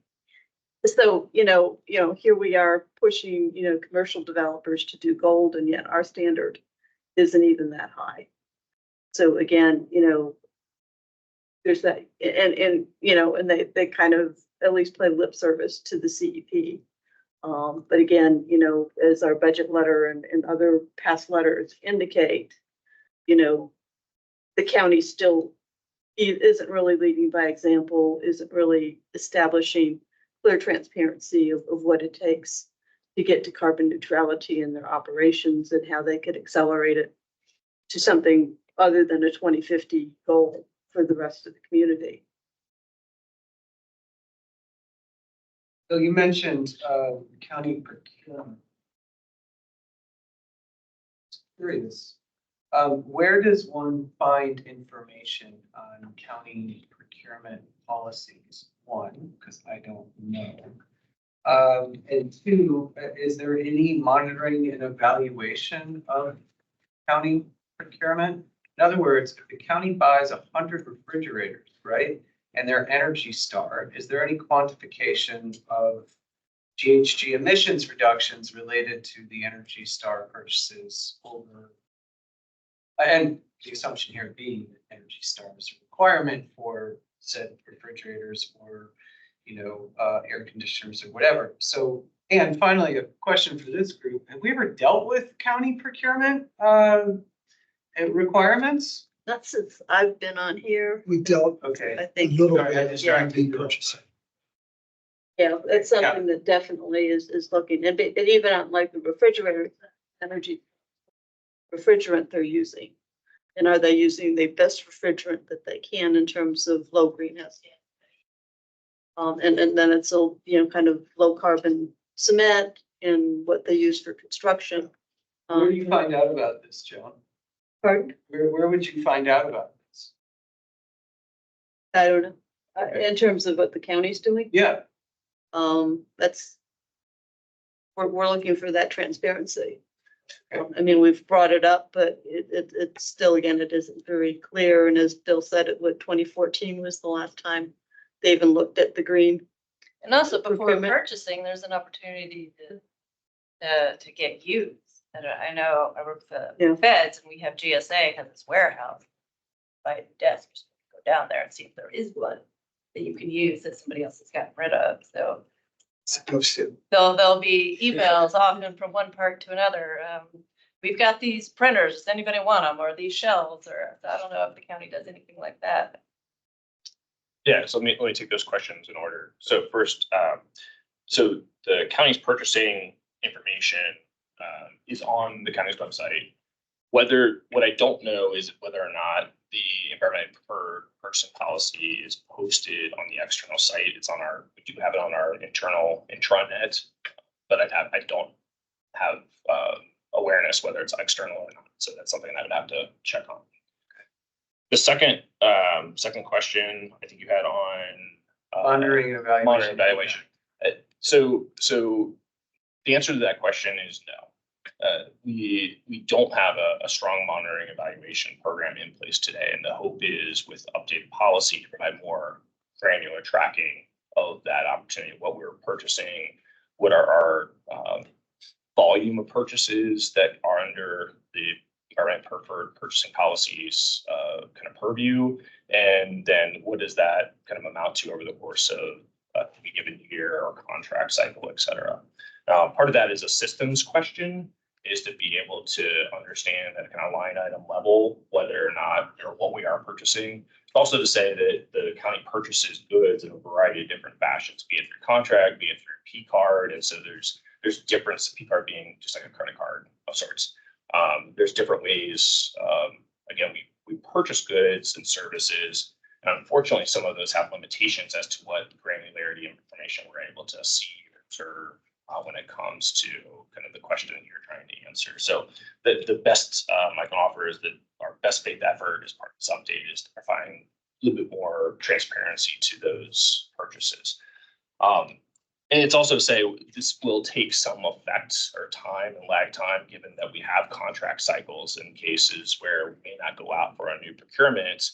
So, here we are pushing, commercial developers to do gold, and yet our standard isn't even that high. So again, there's that, and they kind of at least play lip service to the CEP. But again, as our budget letter and other past letters indicate, the county still isn't really leading by example, isn't really establishing clear transparency of what it takes to get to carbon neutrality in their operations and how they could accelerate it to something other than a 2050 goal for the rest of the community. So you mentioned county procurement. Curious, where does one find information on county procurement policies? One, because I don't know. And two, is there any monitoring and evaluation of county procurement? In other words, if the county buys 100 refrigerators, right, and they're Energy Star, is there any quantification of GHG emissions reductions related to the Energy Star purchases over? And the assumption here being that Energy Star is a requirement for said refrigerators or, air conditioners or whatever. So, and finally, a question for this group: have we ever dealt with county procurement requirements? Not since I've been on here. We dealt Okay. I think, purchasing. yeah, it's something that definitely is looking, and even on like the refrigerator, energy refrigerant they're using. And are they using the best refrigerant that they can in terms of low greenhouse gas? And then it's a, kind of low carbon cement and what they use for construction. Where do you find out about this, Joan? Pardon? Where would you find out about this? I don't know. In terms of what the county's doing, Yeah. that's, we're looking for that transparency. I mean, we've brought it up, but it's still, again, it isn't very clear. And as Bill said, 2014 was the last time they even looked at the green. And also before Procurement. purchasing, there's an opportunity to get used. And I know I work for Yeah. the feds and we have GSA has this warehouse by desk. Just go down there and see if there is one that you can use that somebody else has gotten rid of. So Supposed to. there'll be emails often from one part to another. We've got these printers. Does anybody want them? Or these shelves? Or I don't know if the county does anything like that. Yeah, so let me take those questions in order. So first, so the county's purchasing information is on the county's website. What I don't know is whether or not the environmentally preferred purchasing policy is posted on the external site. We do have it on our internal intranet, but I don't have awareness whether it's external or not. So that's something that I'd have to check on. The second question I think you had on Monitoring and evaluation. monitoring and evaluation. So the answer to that question is no. We don't have a strong monitoring evaluation program in place today, and the hope is with updated policy to provide more granular tracking of that opportunity, what we're purchasing, what are our volume of purchases that are under the environment preferred purchasing policies kind of purview, and then what does that kind of amount to over the course of a given year or contract cycle, et cetera. Part of that is a systems question, is to be able to understand at a kind of line item level whether or not or what we are purchasing. Also to say that the county purchases goods in a variety of different fashions, be it through contract, be it through P card, and so there's difference. P card being just like a credit card of sorts. There's different ways. Again, we purchase goods and services, and unfortunately, some of those have limitations as to what granularity information we're able to see or observe when it comes to kind of the question you're trying to answer. So the best I can offer is that our best faith effort as part of this update is to provide a little bit more transparency to those purchases. And it's also to say this will take some effect or time and lag time, given that we have contract cycles in cases where we may not go out for a new procurement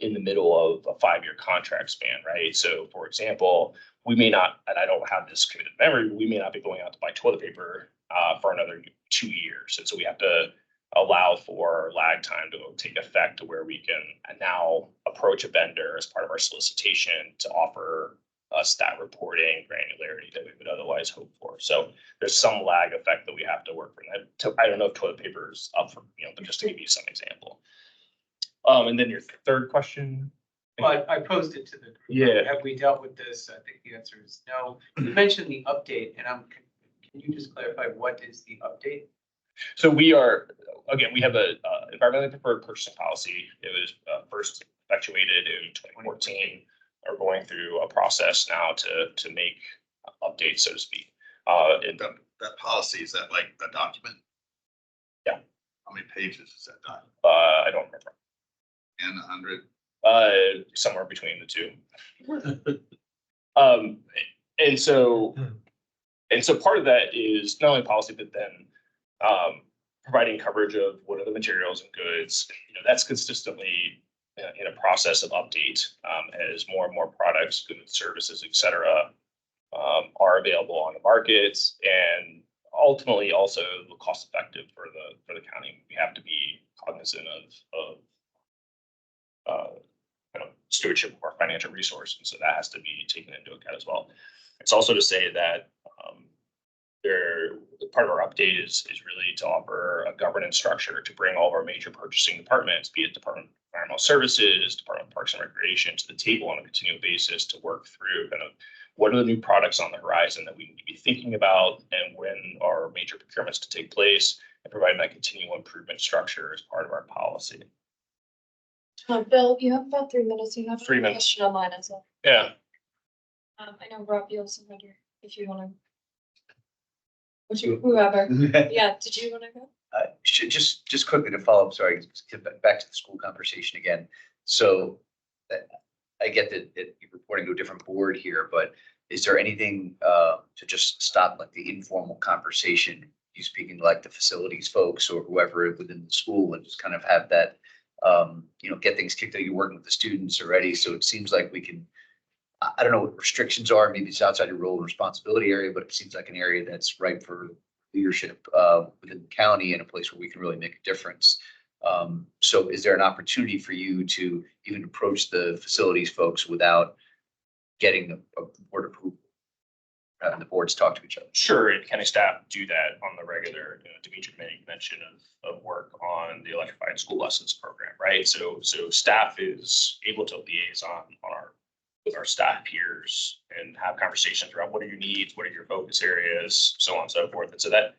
in the middle of a 5-year contract span, right? So for example, we may not, and I don't have this committed memory, but we may not be going out to buy toilet paper for another 2 years. And so we have to allow for lag time to take effect to where we can now approach a vendor as part of our solicitation to offer us that reporting granularity that we would otherwise hope for. So there's some lag effect that we have to work from that. I don't know if toilet paper is up for, but just to give you some example. And then your third question. Well, I posed it to the group. Yeah. Have we dealt with this? I think the answer is no. You mentioned the update, and can you just clarify what is the update? So we have a environmentally preferred purchasing policy. It was first effectuated in 2014. Are going through a process now to make updates, so to speak. That policy, is that like the document? Yeah. How many pages is that document? I don't remember. And 100? Somewhere between the two. And so part of that is not only policy, but then providing coverage of what are the materials and goods. That's consistently in a process of update as more and more products, goods, services, et cetera, are available on the markets, and ultimately also cost effective for the county. We have to be cognizant of stewardship of our financial resources, and so that has to be taken into account as well. It's also to say that part of our update is really to offer a governance structure to bring all of our major purchasing departments, be it Department of Environmental Services, Department of Parks and Recreation, to the table on a continual basis to work through kind of what are the new products on the horizon that we need to be thinking about, and when are major procurements to take place, and providing that continual improvement structure as part of our policy. Bill, you have about 3 minutes. You have 3 a minutes. question online as well. Yeah. I know Rob, you also had your, if you want to. Whoever. Yeah, did you want to go? Just quickly to follow up, sorry, get back to the school conversation again. So I get that you're reporting to a different board here, but is there anything to just stop like the informal conversation? You speaking to like the facilities folks or whoever within the school, and just kind of have that, get things kicked out. You're working with the students already. So it seems like we can, I don't know what restrictions are. Maybe it's outside your role and responsibility area, but it seems like an area that's ripe for leadership within the county and a place where we can really make a difference. So is there an opportunity for you to even approach the facilities folks without getting a board approval, having the boards talk to each other? Sure, and county staff do that on the regular. Dimitri made mention of work on the electrified school buses program, right? So staff is able to liaison with our staff peers and have conversations around what are your needs, what are your focus areas, so on and so forth. And so that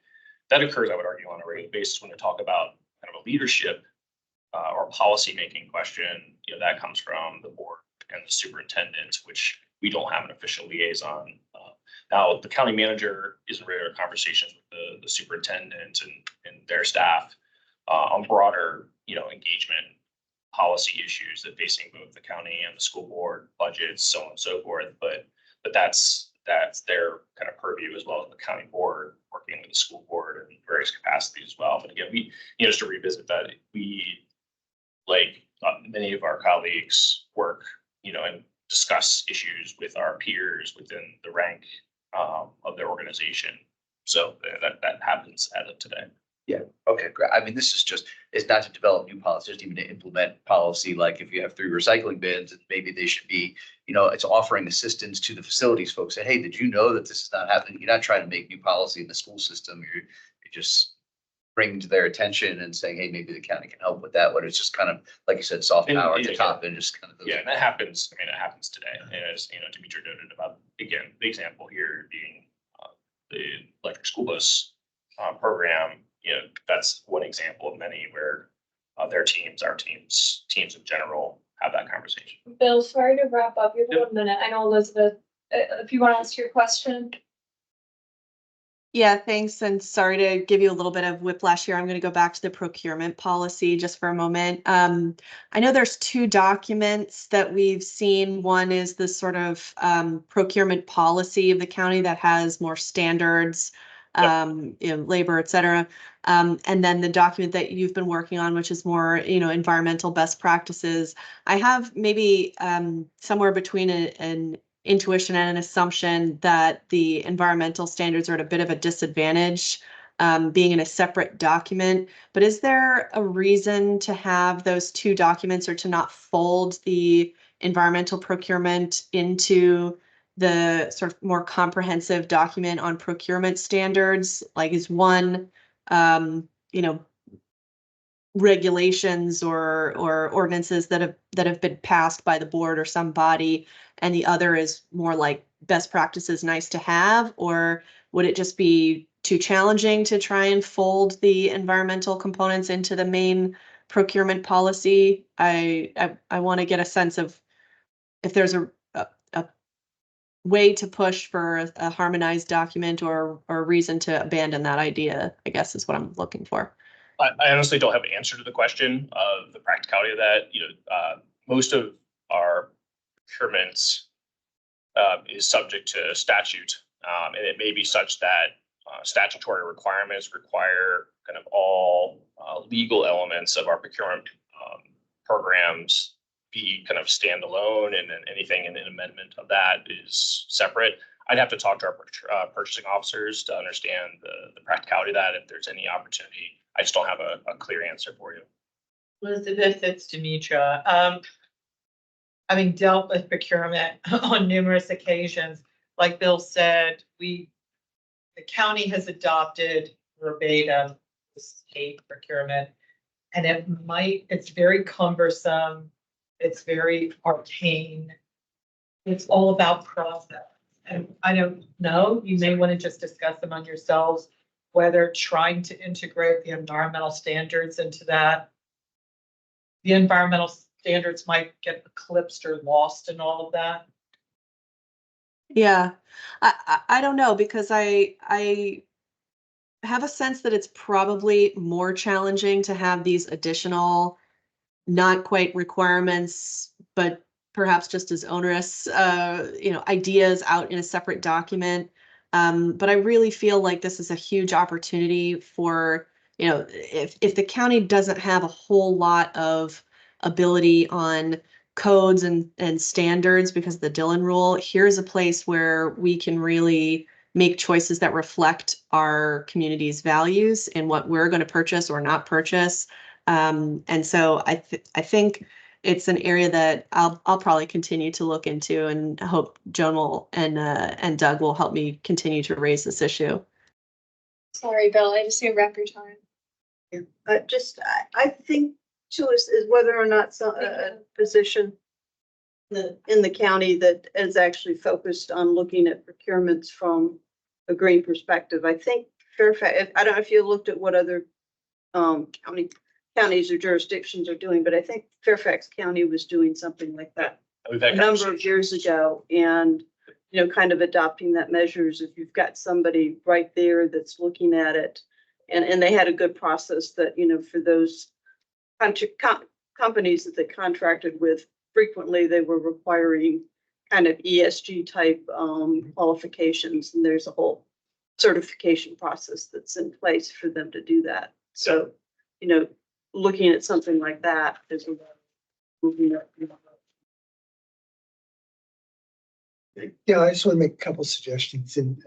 occurs, I would argue, on a regular basis when we talk about kind of a leadership or policy making question. That comes from the board and the superintendent, which we don't have an official liaison. Now, the county manager is in regular conversations with the superintendent and their staff on broader, engagement policy issues that facing both the county and the school board budgets, so on and so forth. But that's their kind of purview, as well as the county board working with the school board in various capacities as well. But again, we, just to revisit that, we, like many of our colleagues, work, and discuss issues with our peers within the rank of their organization. So that happens as of today. Yeah. Okay, great. I mean, this is just, it's not to develop new policies, just even to implement policy. Like if you have 3 recycling bins, maybe they should be, it's offering assistance to the facilities folks. Say, hey, did you know that this is not happening? You're not trying to make new policy in the school system. You're just bringing to their attention and saying, hey, maybe the county can help with that. But it's just kind of, like you said, soft power at the top and just kind of. Yeah, and that happens. I mean, it happens today. And as Dimitri noted about, again, the example here being the electric school bus program. That's one example of many where their teams, our teams in general, have that conversation. Bill, sorry to wrap up. You have 1 minute. I know Elizabeth, if you want to ask your question. Yeah, thanks. And sorry to give you a little bit of whiplash here. I'm going to go back to the procurement policy just for a moment. I know there's 2 documents that we've seen. One is the sort of procurement policy of the county that has more standards labor, et cetera. And then the document that you've been working on, which is more, environmental best practices. I have maybe somewhere between an intuition and an assumption that the environmental standards are at a bit of a disadvantage, being in a separate document. But is there a reason to have those two documents, or to not fold the environmental procurement into the sort of more comprehensive document on procurement standards? Like, is one, regulations or ordinances that have been passed by the board or some body, and the other is more like best practices, nice to have? Or would it just be too challenging to try and fold the environmental components into the main procurement policy? I want to get a sense of if there's a way to push for a harmonized document, or a reason to abandon that idea, I guess, is what I'm looking for. I honestly don't have an answer to the question of the practicality of that. Most of our procurements is subject to statute, and it may be such that statutory requirements require kind of all legal elements of our procurement programs be kind of standalone, and then anything in an amendment of that is separate. I'd have to talk to our purchasing officers to understand the practicality of that, if there's any opportunity. I just don't have a clear answer for you. Elizabeth, it's Demetra. Having dealt with procurement on numerous occasions, like Bill said, the county has adopted verbatim the state procurement, and it's very cumbersome. It's very arcane. It's all about process. And I don't know, you may want to just discuss among yourselves whether trying to integrate the environmental standards into that, the environmental standards might get eclipsed or lost in all of that. Yeah, I don't know, because I have a sense that it's probably more challenging to have these additional, not quite requirements, but perhaps just as onerous, ideas out in a separate document. But I really feel like this is a huge opportunity for, if the county doesn't have a whole lot of ability on codes and standards because of the Dillon rule, here's a place where we can really make choices that reflect our community's values and what we're going to purchase or not purchase. And so I think it's an area that I'll probably continue to look into, and hope Joan will and Doug will help me continue to raise this issue. Sorry, Bill, I just need to wrap your time. I think too is whether or not a position in the county that is actually focused on looking at procurements from a green perspective. I think Fairfax, I don't know if you looked at what other counties or jurisdictions are doing, but I think Fairfax County was doing something like that a number of years ago, and kind of adopting that measures. If you've got somebody right there that's looking at it, and they had a good process that for those companies that they contracted with, frequently they were requiring kind of ESG type qualifications, and there's a whole certification process that's in place for them to do that. So looking at something like that is moving up. Yeah, I just want to make a couple suggestions. And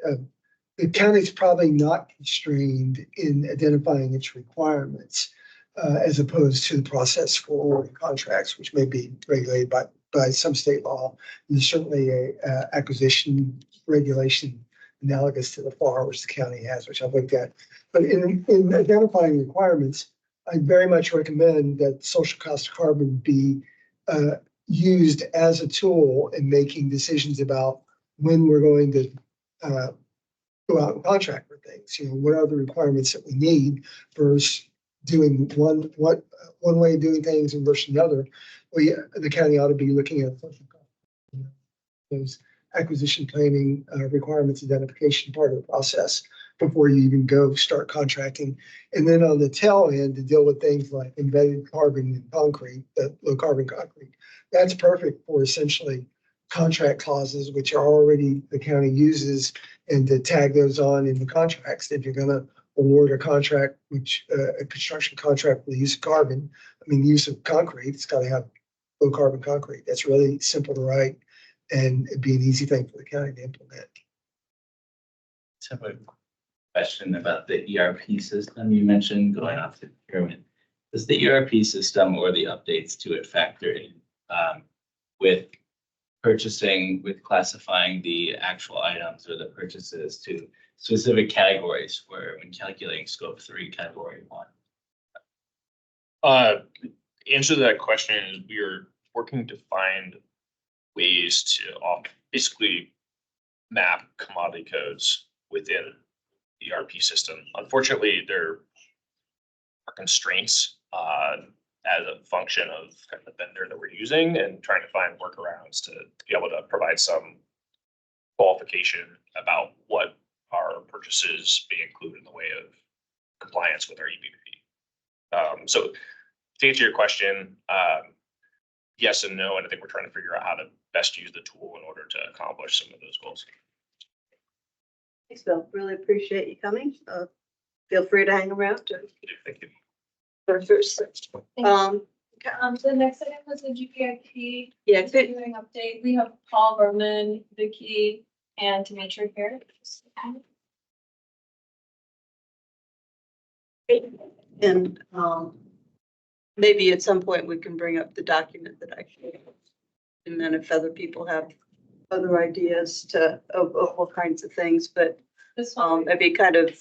the county's probably not constrained in identifying its requirements as opposed to the process for awarding contracts, which may be regulated by some state law. And there's certainly a acquisition regulation analogous to the FAR, which the county has, which I've looked at. But in identifying requirements, I very much recommend that social cost of carbon be used as a tool in making decisions about when we're going to go out and contract for things. What are the requirements that we need versus doing one way of doing things and versus another. The county ought to be looking at those acquisition planning requirements identification part of the process before you even go start contracting. And then on the tail end, to deal with things like embedded carbon in concrete, low carbon concrete. That's perfect for essentially contract clauses, which are already the county uses, and to tag those on in the contracts. If you're gonna award a contract, which, a construction contract for the use of carbon, I mean, the use of concrete, it's gotta have low carbon concrete. That's really simple to write, and it'd be an easy thing for the county to implement. Have a question about the ERP system. You mentioned going off to procurement. Does the ERP system or the updates to it factor in with purchasing, with classifying the actual items or the purchases to specific categories where when calculating scope 3 category 1? Answer to that question is we are working to find ways to basically map commodity codes within the ERP system. Unfortunately, there are constraints as a function of kind of the vendor that we're using, and trying to find workarounds to be able to provide some qualification about what our purchases may include in the way of compliance with our EBP. So to answer your question, yes and no, and I think we're trying to figure out how to best use the tool in order to accomplish some of those goals. Thanks, Bill. Really appreciate you coming. Feel free to hang around. Thank you. The next item was the GPIP. Yeah, Continuing update. We have Paul Berman, Vicky, and Dimitri here. And maybe at some point we can bring up the document that I shared. And then if other people have other ideas of all kinds of things, but maybe kind of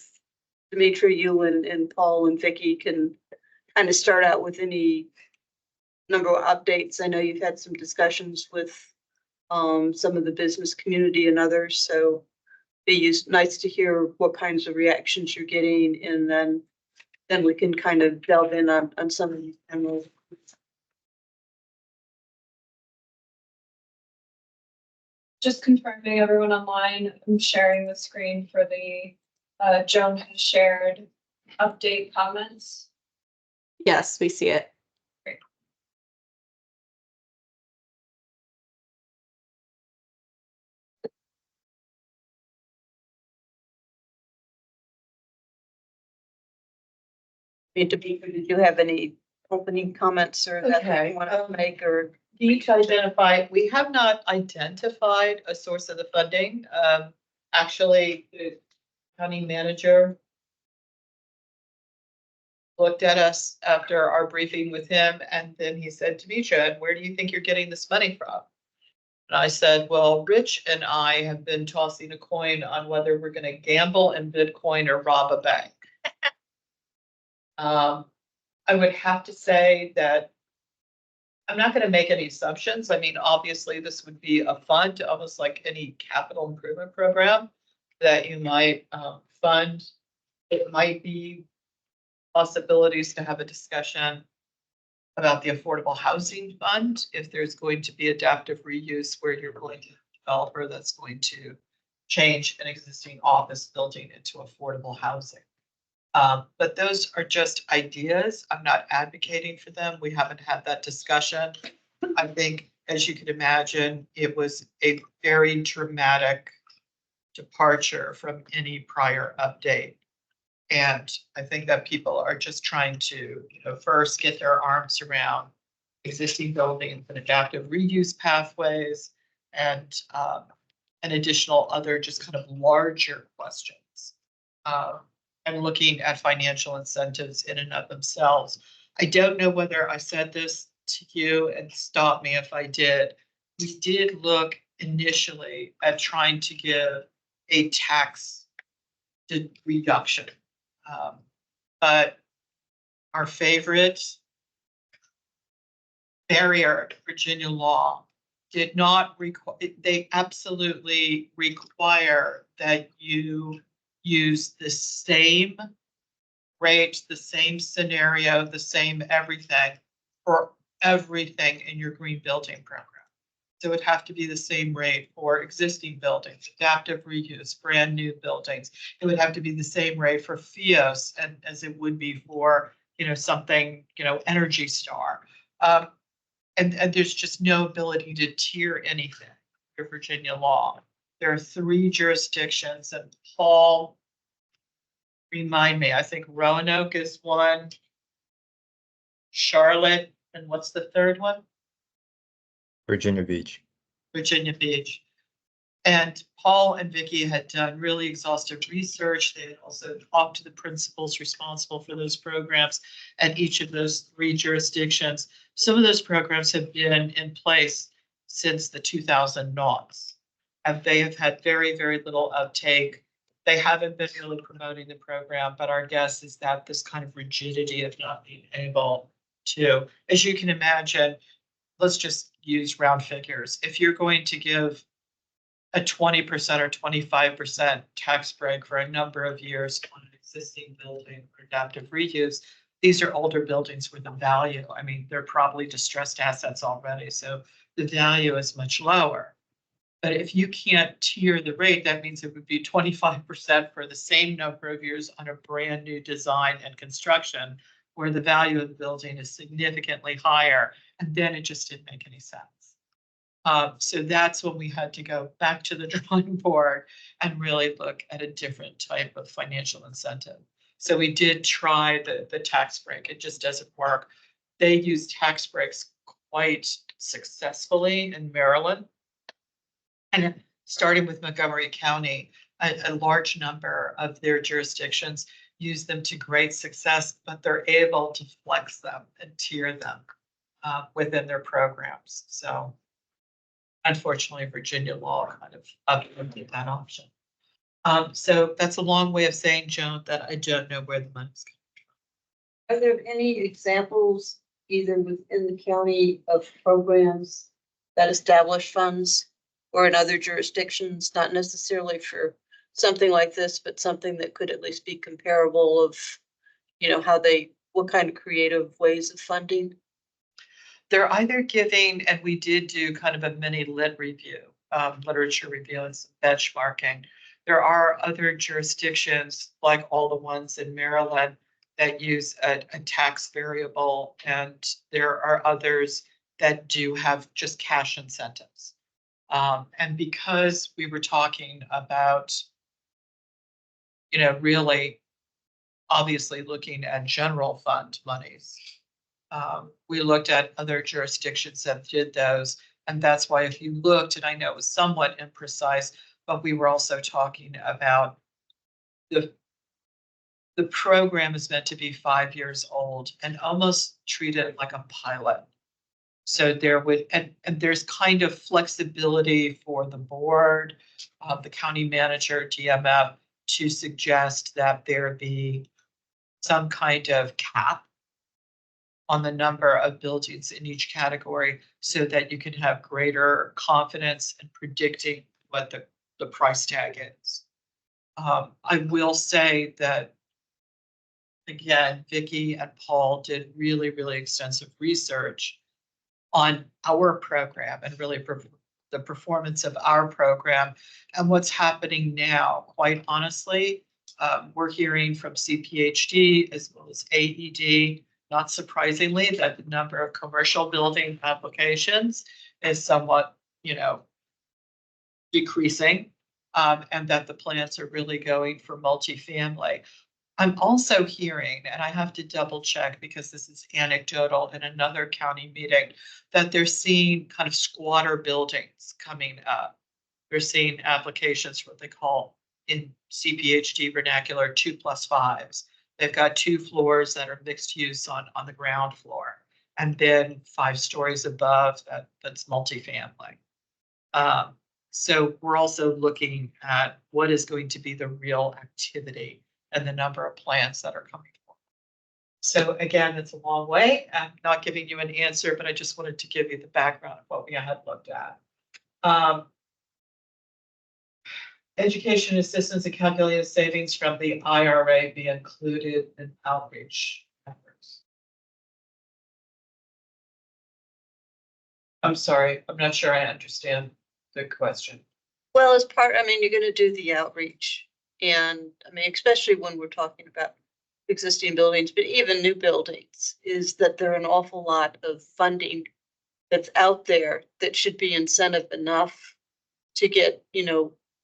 Dimitri, you and Paul and Vicky can kind of start out with any number of updates. I know you've had some discussions with some of the business community and others, so it's nice to hear what kinds of reactions you're getting, and then we can kind of delve in on some of these general. Just confirming everyone online, I'm sharing the screen for the Joan has shared update comments. Yes, we see it. Great. Did you have any opening comments or that Okay, you want to make, or? Each identify, we have not identified a source of the funding. Actually, the county manager looked at us after our briefing with him, and then he said to me, "Chad, where do you think you're getting this money from?" And I said, well, Rich and I have been tossing a coin on whether we're going to gamble in Bitcoin or rob a bank. I would have to say that I'm not going to make any assumptions. I mean, obviously, this would be a fund, almost like any capital improvement program that you might fund. It might be possibilities to have a discussion about the Affordable Housing Fund, if there's going to be adaptive reuse where you're going to have a developer that's going to change an existing office building into affordable housing. But those are just ideas. I'm not advocating for them. We haven't had that discussion. I think, as you can imagine, it was a very dramatic departure from any prior update. And I think that people are just trying to, first get their arms around existing buildings and adaptive reuse pathways, and additional other just kind of larger questions. And looking at financial incentives in and of themselves. I don't know whether I said this to you, and stop me if I did. We did look initially at trying to give a tax reduction. But our favorite barrier, Virginia law, did not require, they absolutely require that you use the same rate, the same scenario, the same everything for everything in your green building program. So it would have to be the same rate for existing buildings, adaptive reuse, brand new buildings. It would have to be the same rate for FIOS and as it would be for, something, Energy Star. And there's just no ability to tier anything. under Virginia law. There are 3 jurisdictions, and Paul, remind me, I think Roanoke is one, Charlotte, and what's the third one? Virginia Beach. Virginia Beach. And Paul and Vicky had done really exhaustive research. They had also talked to the principals responsible for those programs at each of those 3 jurisdictions. Some of those programs have been in place since the 2000 noughts. And they have had very, very little uptake. They haven't been really promoting the program, but our guess is that this kind of rigidity of not being able to, as you can imagine, let's just use round figures. If you're going to give a 20% or 25% tax break for a number of years on an existing building for adaptive reuse, these are older buildings with a value. I mean, they're probably distressed assets already, so the value is much lower. But if you can't tier the rate, that means it would be 25% for the same number of years on a brand new design and construction, where the value of the building is significantly higher. And then it just didn't make any sense. So that's when we had to go back to the drawing board and really look at a different type of financial incentive. So we did try the tax break. It just doesn't work. They use tax breaks quite successfully in Maryland. And starting with Montgomery County, a large number of their jurisdictions use them to great success, but they're able to flex them and tier them within their programs. So unfortunately, Virginia law kind of upended that option. So that's a long way of saying, Joan, that I don't know where the money's Are there any examples either within the county of programs that establish funds or in other jurisdictions, not necessarily for something like this, but something that could at least be comparable of, you know, what kind of creative ways of funding? They're either giving, and we did do kind of a mini lit review, literature review and some benchmarking. There are other jurisdictions, like all the ones in Maryland, that use a tax variable, and there are others that do have just cash incentives. And because we were talking about, you know, really obviously looking at general fund monies, we looked at other jurisdictions that did those. And that's why if you looked, and I know it was somewhat imprecise, but we were also talking about the program is meant to be 5 years old and almost treated like a pilot. So there would, and there's kind of flexibility for the board, the county manager, DMF, to suggest that there be some kind of cap on the number of buildings in each category so that you can have greater confidence in predicting what the price tag is. I will say that, again, Vicky and Paul did really, really extensive research on our program and really the performance of our program and what's happening now. Quite honestly, we're hearing from CPHD as well as AED, not surprisingly, that the number of commercial building applications is somewhat, you know, decreasing, and that the plans are really going for multifamily. I'm also hearing, and I have to double check because this is anecdotal in another county meeting, that they're seeing kind of squatter buildings coming up. They're seeing applications for what they call in CPHD vernacular 2+5s. They've got 2 floors that are mixed use on the ground floor, and then 5 stories above that's multifamily. So we're also looking at what is going to be the real activity and the number of plans that are coming forward. So again, it's a long way. I'm not giving you an answer, but I just wanted to give you the background of what we had looked at. Education assistance and calculated savings from the IRA be included in outreach efforts. I'm sorry, I'm not sure I understand the question. Well, as part, I mean, you're going to do the outreach. And I mean, especially when we're talking about existing buildings, but even new buildings, is that there are an awful lot of funding that's out there that should be incentive enough to get,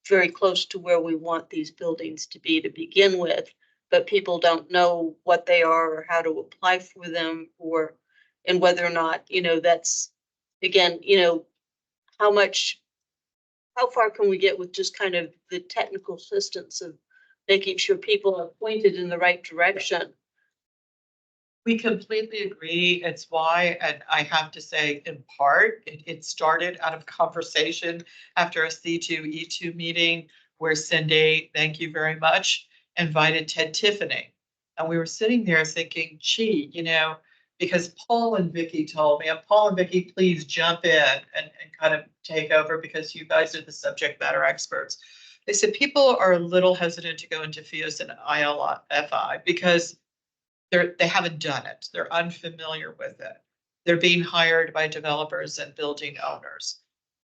very close to where we want these buildings to be to begin with, but people don't know what they are or how to apply for them, and whether or not, that's, again, how far can we get with just kind of the technical assistance of making sure people are pointed in the right direction? We completely agree. It's why, and I have to say, in part, it started out of conversation after a C2E2 meeting where Cindy, thank you very much, invited Ted Tiffany. And we were sitting there thinking, gee, because Paul and Vicky told me, and Paul and Vicky, please jump in and kind of take over because you guys are the subject matter experts. They said people are a little hesitant to go into FIOS and ILFI because they haven't done it. They're unfamiliar with it. They're being hired by developers and building owners.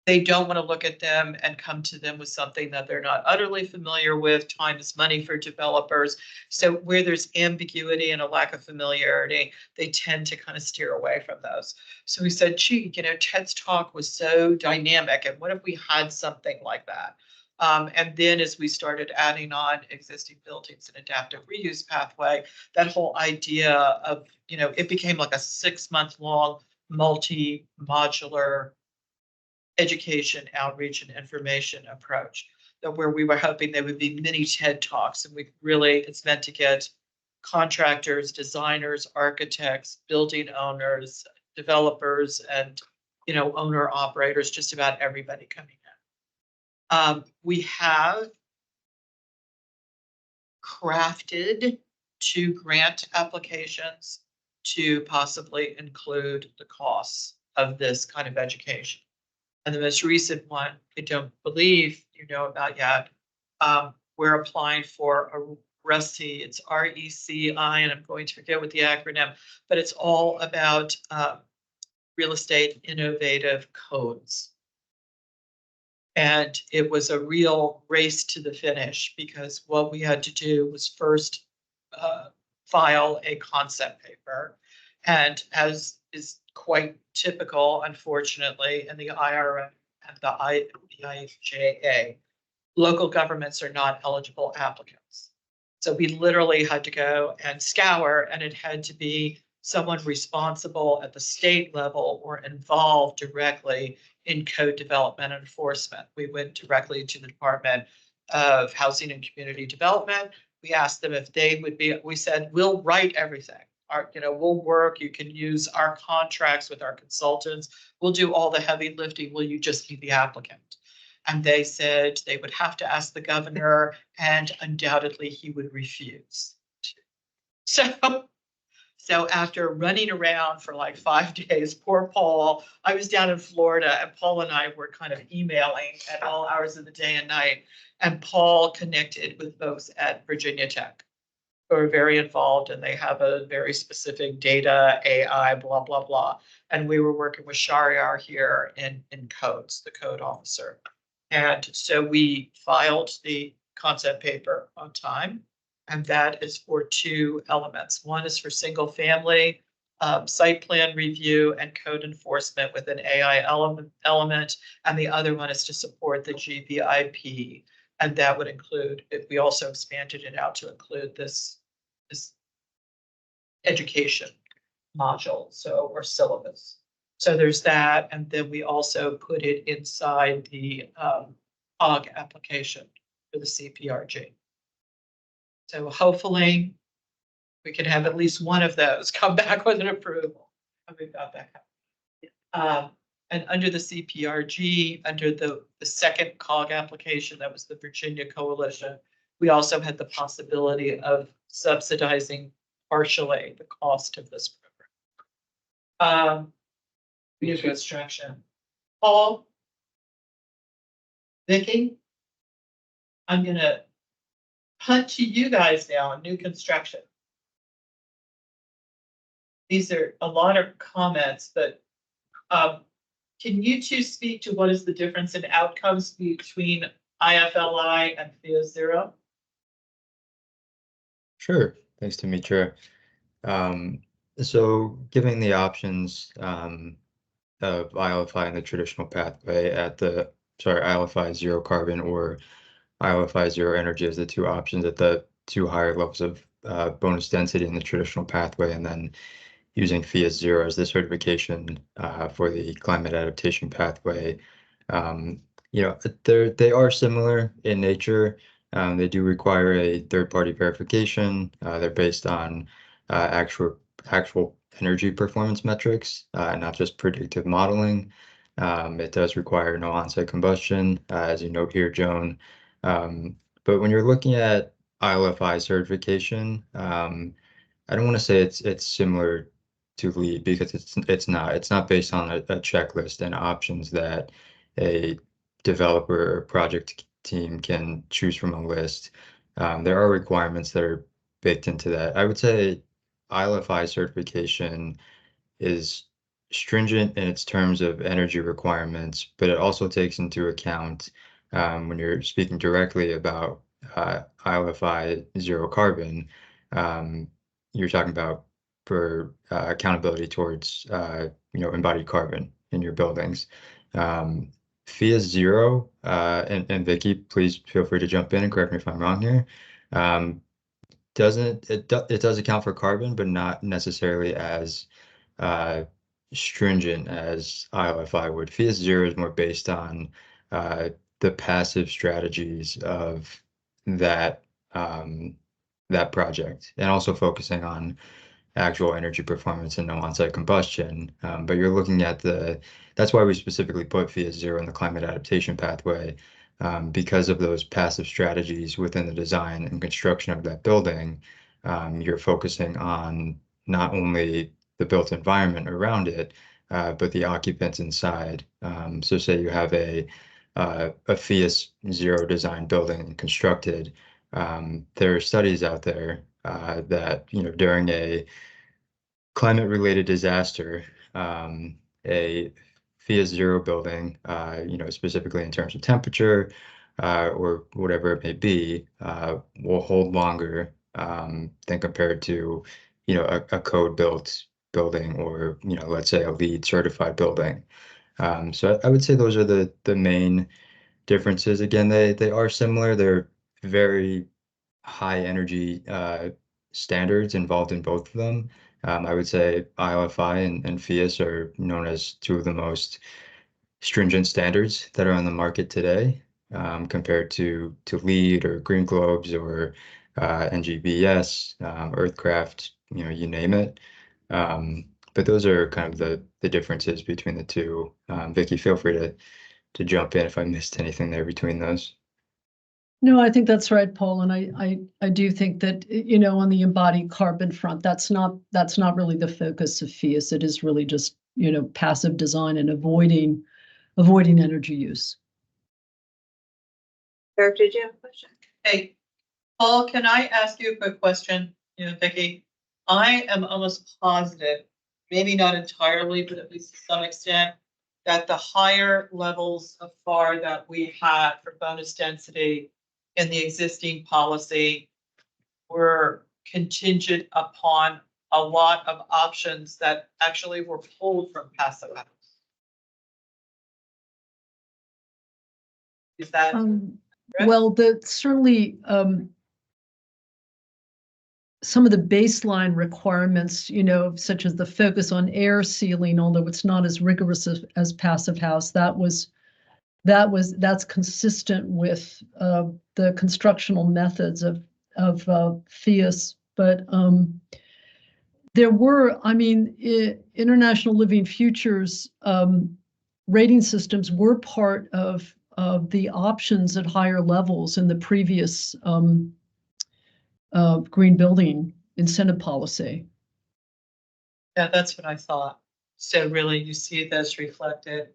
They don't want to look at them and come to them with something that they're not utterly familiar with. Time is money for developers. So where there's ambiguity and a lack of familiarity, they tend to kind of steer away from those. So we said, gee, Ted's talk was so dynamic. And what if we had something like that? And then as we started adding on existing buildings and adaptive reuse pathway, that whole idea of, it became like a 6-month-long multi-modular education, outreach, and information approach, that where we were hoping there would be mini TED Talks. And it's meant to get contractors, designers, architects, building owners, developers, and, owner operators, just about everybody coming in. We have crafted 2 grant applications to possibly include the costs of this kind of education. And the most recent one, I don't believe you know about yet. We're applying for a RECI, it's RECI, and I'm going to forget what the acronym, but it's all about real estate innovative codes. And it was a real race to the finish because what we had to do was first file a concept paper. And as is quite typical, unfortunately, in the IRA and the IIJA, local governments are not eligible applicants. So we literally had to go and scour, and it had to be someone responsible at the state level or involved directly in code development and enforcement. We went directly to the Department of Housing and Community Development. We asked them if they would be, we said, we'll write everything. We'll work, you can use our contracts with our consultants. We'll do all the heavy lifting. Will you just be the applicant? And they said they would have to ask the governor, and undoubtedly he would refuse. So after running around for like 5 days, poor Paul, I was down in Florida, and Paul and I were kind of emailing at all hours of the day and night. And Paul connected with folks at Virginia Tech who are very involved, and they have a very specific data, AI, blah, blah, blah. And we were working with Shariar here in codes, the code officer. And so we filed the concept paper on time. And that is for 2 elements. One is for single family site plan review and code enforcement with an AI element. And the other one is to support the GVIP. And that would include, we also expanded it out to include this education module, or syllabus. So there's that. And then we also put it inside the OG application for the CPRG. So hopefully we can have at least one of those come back with an approval. And we've got that. And under the CPRG, under the second COG application, that was the Virginia Coalition, we also had the possibility of subsidizing partially the cost of this program. New construction. Paul, Vicky, I'm gonna punt to you guys now on new construction. These are a lot of comments, but can you 2 speak to what is the difference in outcomes between IFLI and FIOS 0? Sure. Thanks, Demetra. So giving the options of ILFI and the traditional pathway at the ILFI zero carbon or ILFI zero energy as the two options at the two higher levels of bonus density in the traditional pathway, and then using FIAS zero as the certification for the climate adaptation pathway. You know, they are similar in nature. They do require a third-party verification. They're based on actual energy performance metrics, not just predictive modeling. It does require no on-site combustion, as you note here, Joan. But when you're looking at ILFI certification, I don't want to say it's similar to LEED because it's not. It's not based on a checklist and options that a developer or project team can choose from a list. There are requirements that are baked into that. I would say ILFI certification is stringent in its terms of energy requirements, but it also takes into account when you're speaking directly about ILFI zero carbon, you're talking about for accountability towards embodied carbon in your buildings. FIAS zero, and Vicky, please feel free to jump in and correct me if I'm wrong here. It does account for carbon, but not necessarily as uh, stringent as ILFI would. FIAS zero is more based on the passive strategies of that that project, and also focusing on actual energy performance and no on-site combustion. But you're looking at that's why we specifically put FIAS zero in the climate adaptation pathway, because of those passive strategies within the design and construction of that building. You're focusing on not only the built environment around it, but the occupants inside. So say you have a FIAS zero design building constructed. There are studies out there that, during a climate-related disaster, a FIAS zero building, specifically in terms of temperature or whatever it may be, will hold longer than compared to, a code-built building or, let's say a LEED certified building. So I would say those are the main differences. Again, they are similar. They're very high energy standards involved in both of them. I would say ILFI and FIAS are known as two of the most stringent standards that are on the market today, compared to LEED or Green Globes or NGBS, Earthcraft, you name it. But those are kind of the differences between the two. Vicky, feel free to jump in if I missed anything there between those. No, I think that's right, Paul. And I do think that, on the embodied carbon front, that's not really the focus of FIAS. It is really just, passive design and avoiding energy use. Eric, did you have a question? Hey, Paul, can I ask you a quick question? Vicky, I am almost positive, maybe not entirely, but at least to some extent, that the higher levels of FAR that we had for bonus density in the existing policy were contingent upon a lot of options that actually were pulled from passive house. Is that correct? Well, certainly some of the baseline requirements, such as the focus on air sealing, although it's not as rigorous as passive house, that's consistent with the constructional methods of FIAS. But there were, International Living Futures rating systems were part of the options at higher levels in the previous green building incentive policy. Yeah, that's what I thought. So really, you see this reflected.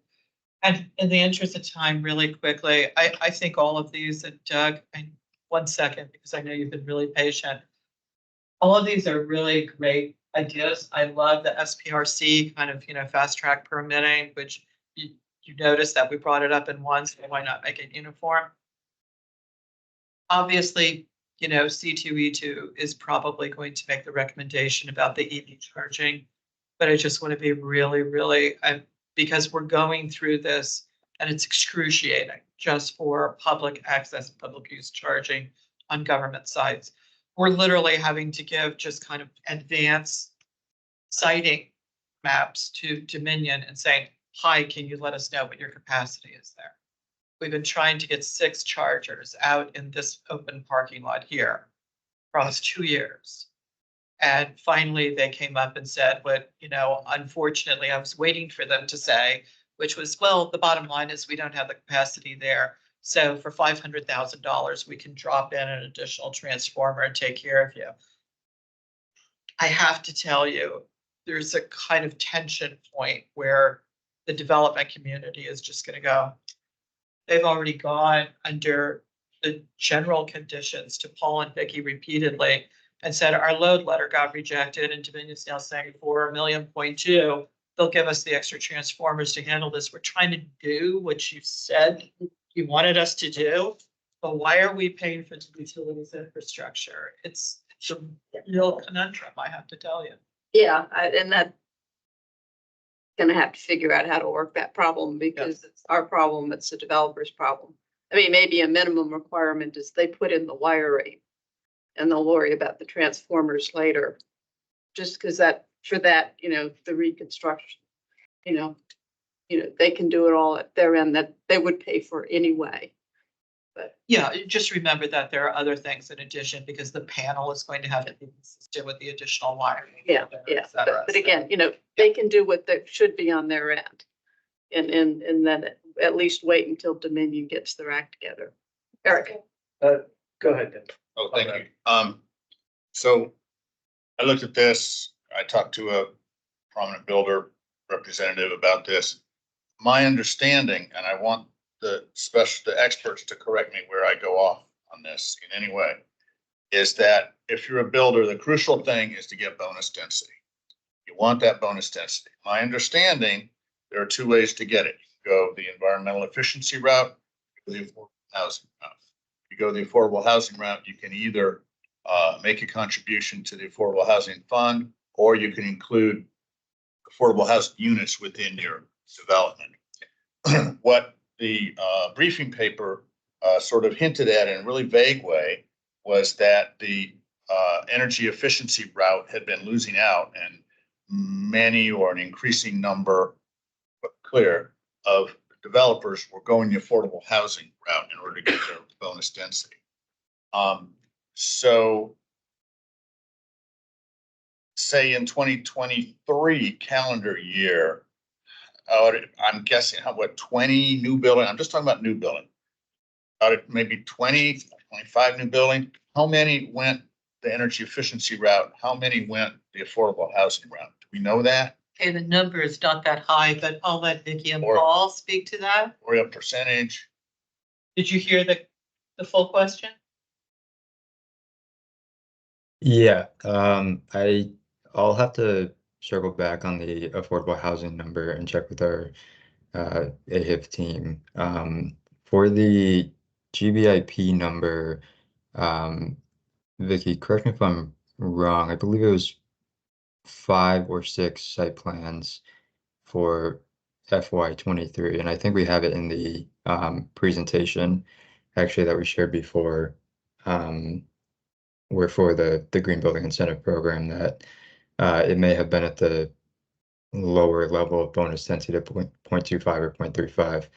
And in the interest of time, really quickly, I think all of these, and Doug, 1 second, because I know you've been really patient. All of these are really great ideas. I love the SPRC kind of, fast track permitting, which you notice that we brought it up in one, so why not make it uniform? Obviously, C2E2 is probably going to make the recommendation about the EV charging, but I just want to be really, really, because we're going through this And it's excruciating just for public access, public use charging on government sites. We're literally having to give just kind of advanced siting maps to Dominion and saying, hi, can you let us know what your capacity is there? We've been trying to get 6 chargers out in this open parking lot here for almost 2 years. And finally, they came up and said what, unfortunately, I was waiting for them to say, which was, well, the bottom line is we don't have the capacity there. So for $500,000, we can drop in an additional transformer and take care of you. I have to tell you, there's a kind of tension point where the development community is just going to go. They've already gone under the general conditions to Paul and Vicky repeatedly and said our load letter got rejected, and Dominion's now saying for $1.2 million, they'll give us the extra transformers to handle this. We're trying to do what you said you wanted us to do, but why are we paying for the utilities infrastructure? It's a real conundrum, I have to tell you. Yeah, and that gonna have to figure out how to work that problem because it's our problem, it's the developer's problem. I mean, maybe a minimum requirement is they put in the wiring and they'll worry about the transformers later. Just because for that, the reconstruction, they can do it all at their end that they would pay for anyway. But yeah, just remember that there are other things in addition because the panel is going to have to be consistent with the additional wiring. Yeah. But again, they can do what they should be on their end. And then at least wait until Dominion gets their act together. Eric. Go ahead, Dan. Oh, thank you. So I looked at this, I talked to a prominent builder representative about this. My understanding, and I want the experts to correct me where I go off on this in any way, is that if you're a builder, the crucial thing is to get bonus density. You want that bonus density. My understanding, there are 2 ways to get it. You go the environmental efficiency route, or the affordable housing route. If you go the affordable housing route, you can either make a contribution to the affordable housing fund, or you can include affordable housing units within your development. What the briefing paper sort of hinted at in a really vague way was that the energy efficiency route had been losing out, and many or an increasing number, but clear, of developers were going the affordable housing route in order to get their bonus density. So say in 2023 calendar year, I'm guessing 20 new building. I'm just talking about new building. Maybe 20, 25 new building. How many went the energy efficiency route? How many went the affordable housing route? Do we know that? Okay, the number is not that high, but I'll let Vicky and Paul speak to that. Or a percentage? Did you hear the full question? Yeah, I'll have to circle back on the affordable housing number and check with our AHIP team. For the GBIP number, Vicky, correct me if I'm wrong. I believe it was 5 or 6 site plans for FY23, and I think we have it in the presentation actually that we shared before. Were for the Green Building Incentive Program that it may have been at the lower level of bonus density at 0.25 or 0.35,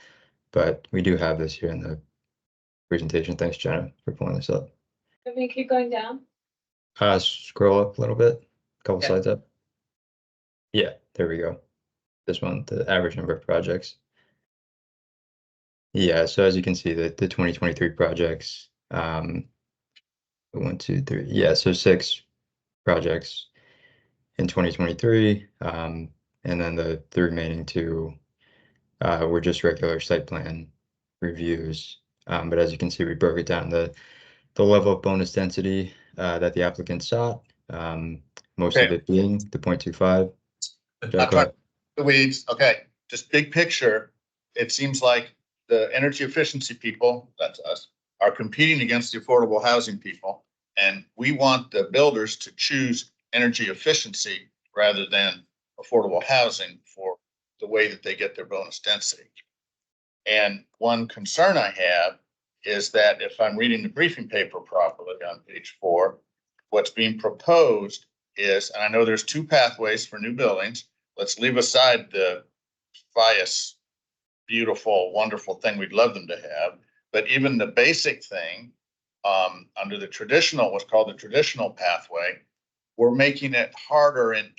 but we do have this here in the presentation. Thanks, Jenna, for pulling this up. Can we keep going down? Scroll up a little bit, a couple slides up. Yeah, there we go. This one, the average number of projects. Yeah, so as you can see, the 2023 projects, 1, 2, 3, yeah, so 6 projects in 2023, and then the remaining 2 were just regular site plan reviews. But as you can see, we broke it down the level of bonus density that the applicant sought, most of it being the 0.25. The weeds, okay, just big picture. It seems like the energy efficiency people, that's us, are competing against the affordable housing people. And we want the builders to choose energy efficiency rather than affordable housing for the way that they get their bonus density. And one concern I have is that if I'm reading the briefing paper properly on page 4, what's being proposed is, and I know there's 2 pathways for new buildings. Let's leave aside the FIAS, beautiful, wonderful thing we'd love them to have. But even the basic thing, under the traditional, what's called the traditional pathway, we're making it harder and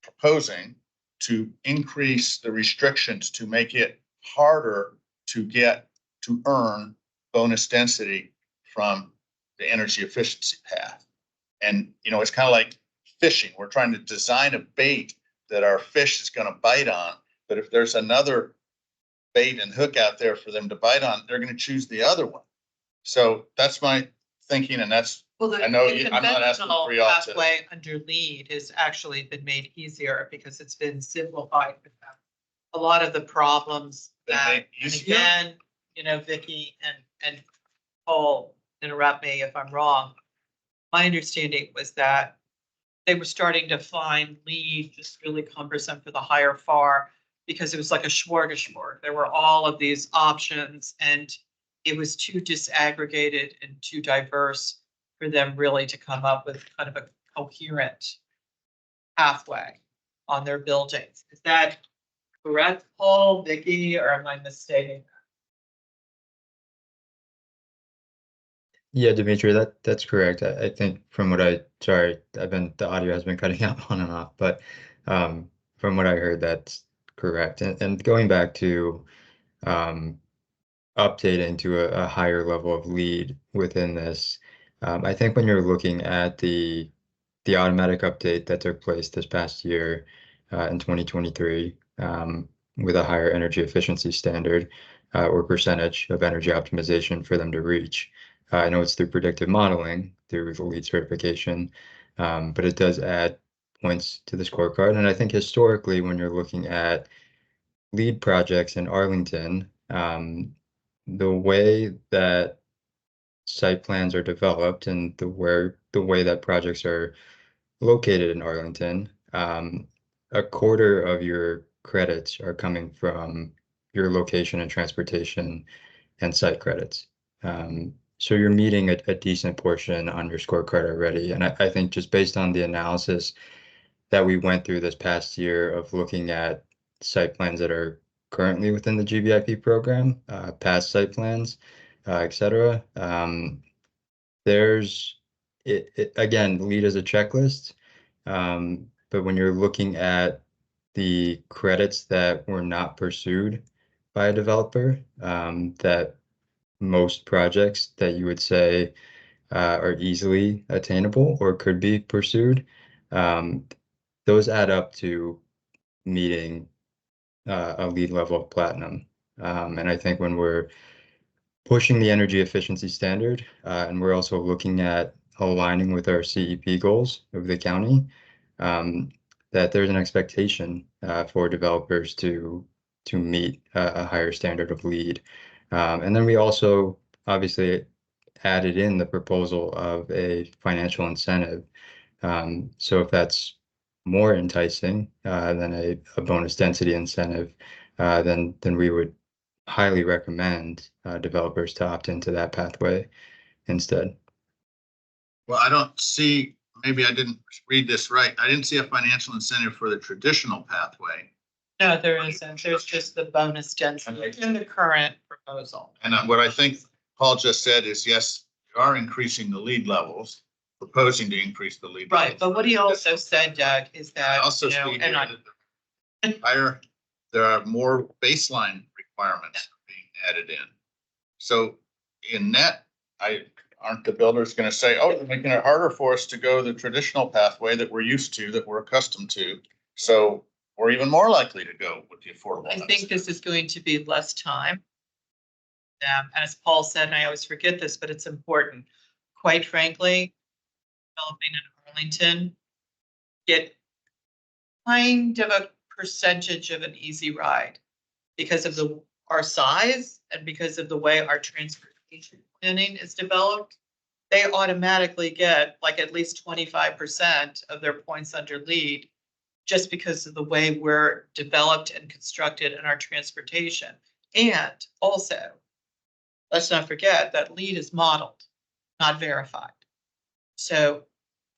proposing to increase the restrictions to make it harder to earn bonus density from the energy efficiency path. And, it's kind of like fishing. We're trying to design a bait that our fish is going to bite on. But if there's another bait and hook out there for them to bite on, they're going to choose the other one. So that's my thinking, and that's, Well, I know the I'm not asking conventional for y'all to. pathway under LEED has actually been made easier because it's been simplified for them. A lot of the problems Been that, made and easier? again, Vicky and Paul, interrupt me if I'm wrong. My understanding was that they were starting to find LEED just really cumbersome for the higher FAR because it was like a smorgasbord. There were all of these options and it was too disaggregated and too diverse for them really to come up with kind of a coherent pathway on their buildings. Is that correct, Paul, Vicky, or am I mistaken? Yeah, Dimitri, that's correct. I think from what the audio has been cutting out on and off, but from what I heard, that's correct. And going back to updating to a higher level of lead within this, I think when you're looking at the automatic update that took place this past year in 2023 with a higher energy efficiency standard or percentage of energy optimization for them to reach. I know it's through predictive modeling, through the LEED certification, but it does add points to the scorecard. And I think historically, when you're looking at LEED projects in Arlington, the way that site plans are developed and the way that projects are located in Arlington, a quarter of your credits are coming from your location and transportation and site credits. So you're meeting a decent portion on your scorecard already. And I think just based on the analysis that we went through this past year of looking at site plans that are currently within the GBIP program, past site plans, et cetera, there's again, LEED as a checklist. But when you're looking at the credits that were not pursued by a developer, that most projects that you would say are easily attainable or could be pursued, those add up to meeting a LEED level of platinum. And I think when we're pushing the energy efficiency standard, and we're also looking at aligning with our CEP goals of the county, that there's an expectation for developers to meet a higher standard of LEED. And then we also obviously added in the proposal of a financial incentive. So if that's more enticing than a bonus density incentive, then we would highly recommend developers to opt into that pathway instead. Well, I don't see, maybe I didn't read this right. I didn't see a financial incentive for the traditional pathway. No, there isn't. There's just the bonus density in the current proposal. And what I think Paul just said is, yes, we are increasing the LEED levels, proposing to increase the LEED. Right, but what he also said, Doug, is that, I also see higher, there are more baseline requirements being added in. So in net, aren't the builders going to say, oh, they're making it harder for us to go the traditional pathway that we're used to, that we're accustomed to. So we're even more likely to go with the affordable. I think this is going to be less time. As Paul said, and I always forget this, but it's important. Quite frankly, developing in Arlington, get kind of a percentage of an easy ride because of our size and because of the way our transportation planning is developed. They automatically get like at least 25% of their points under LEED just because of the way we're developed and constructed in our transportation. And also, let's not forget that LEED is modeled, not verified. So,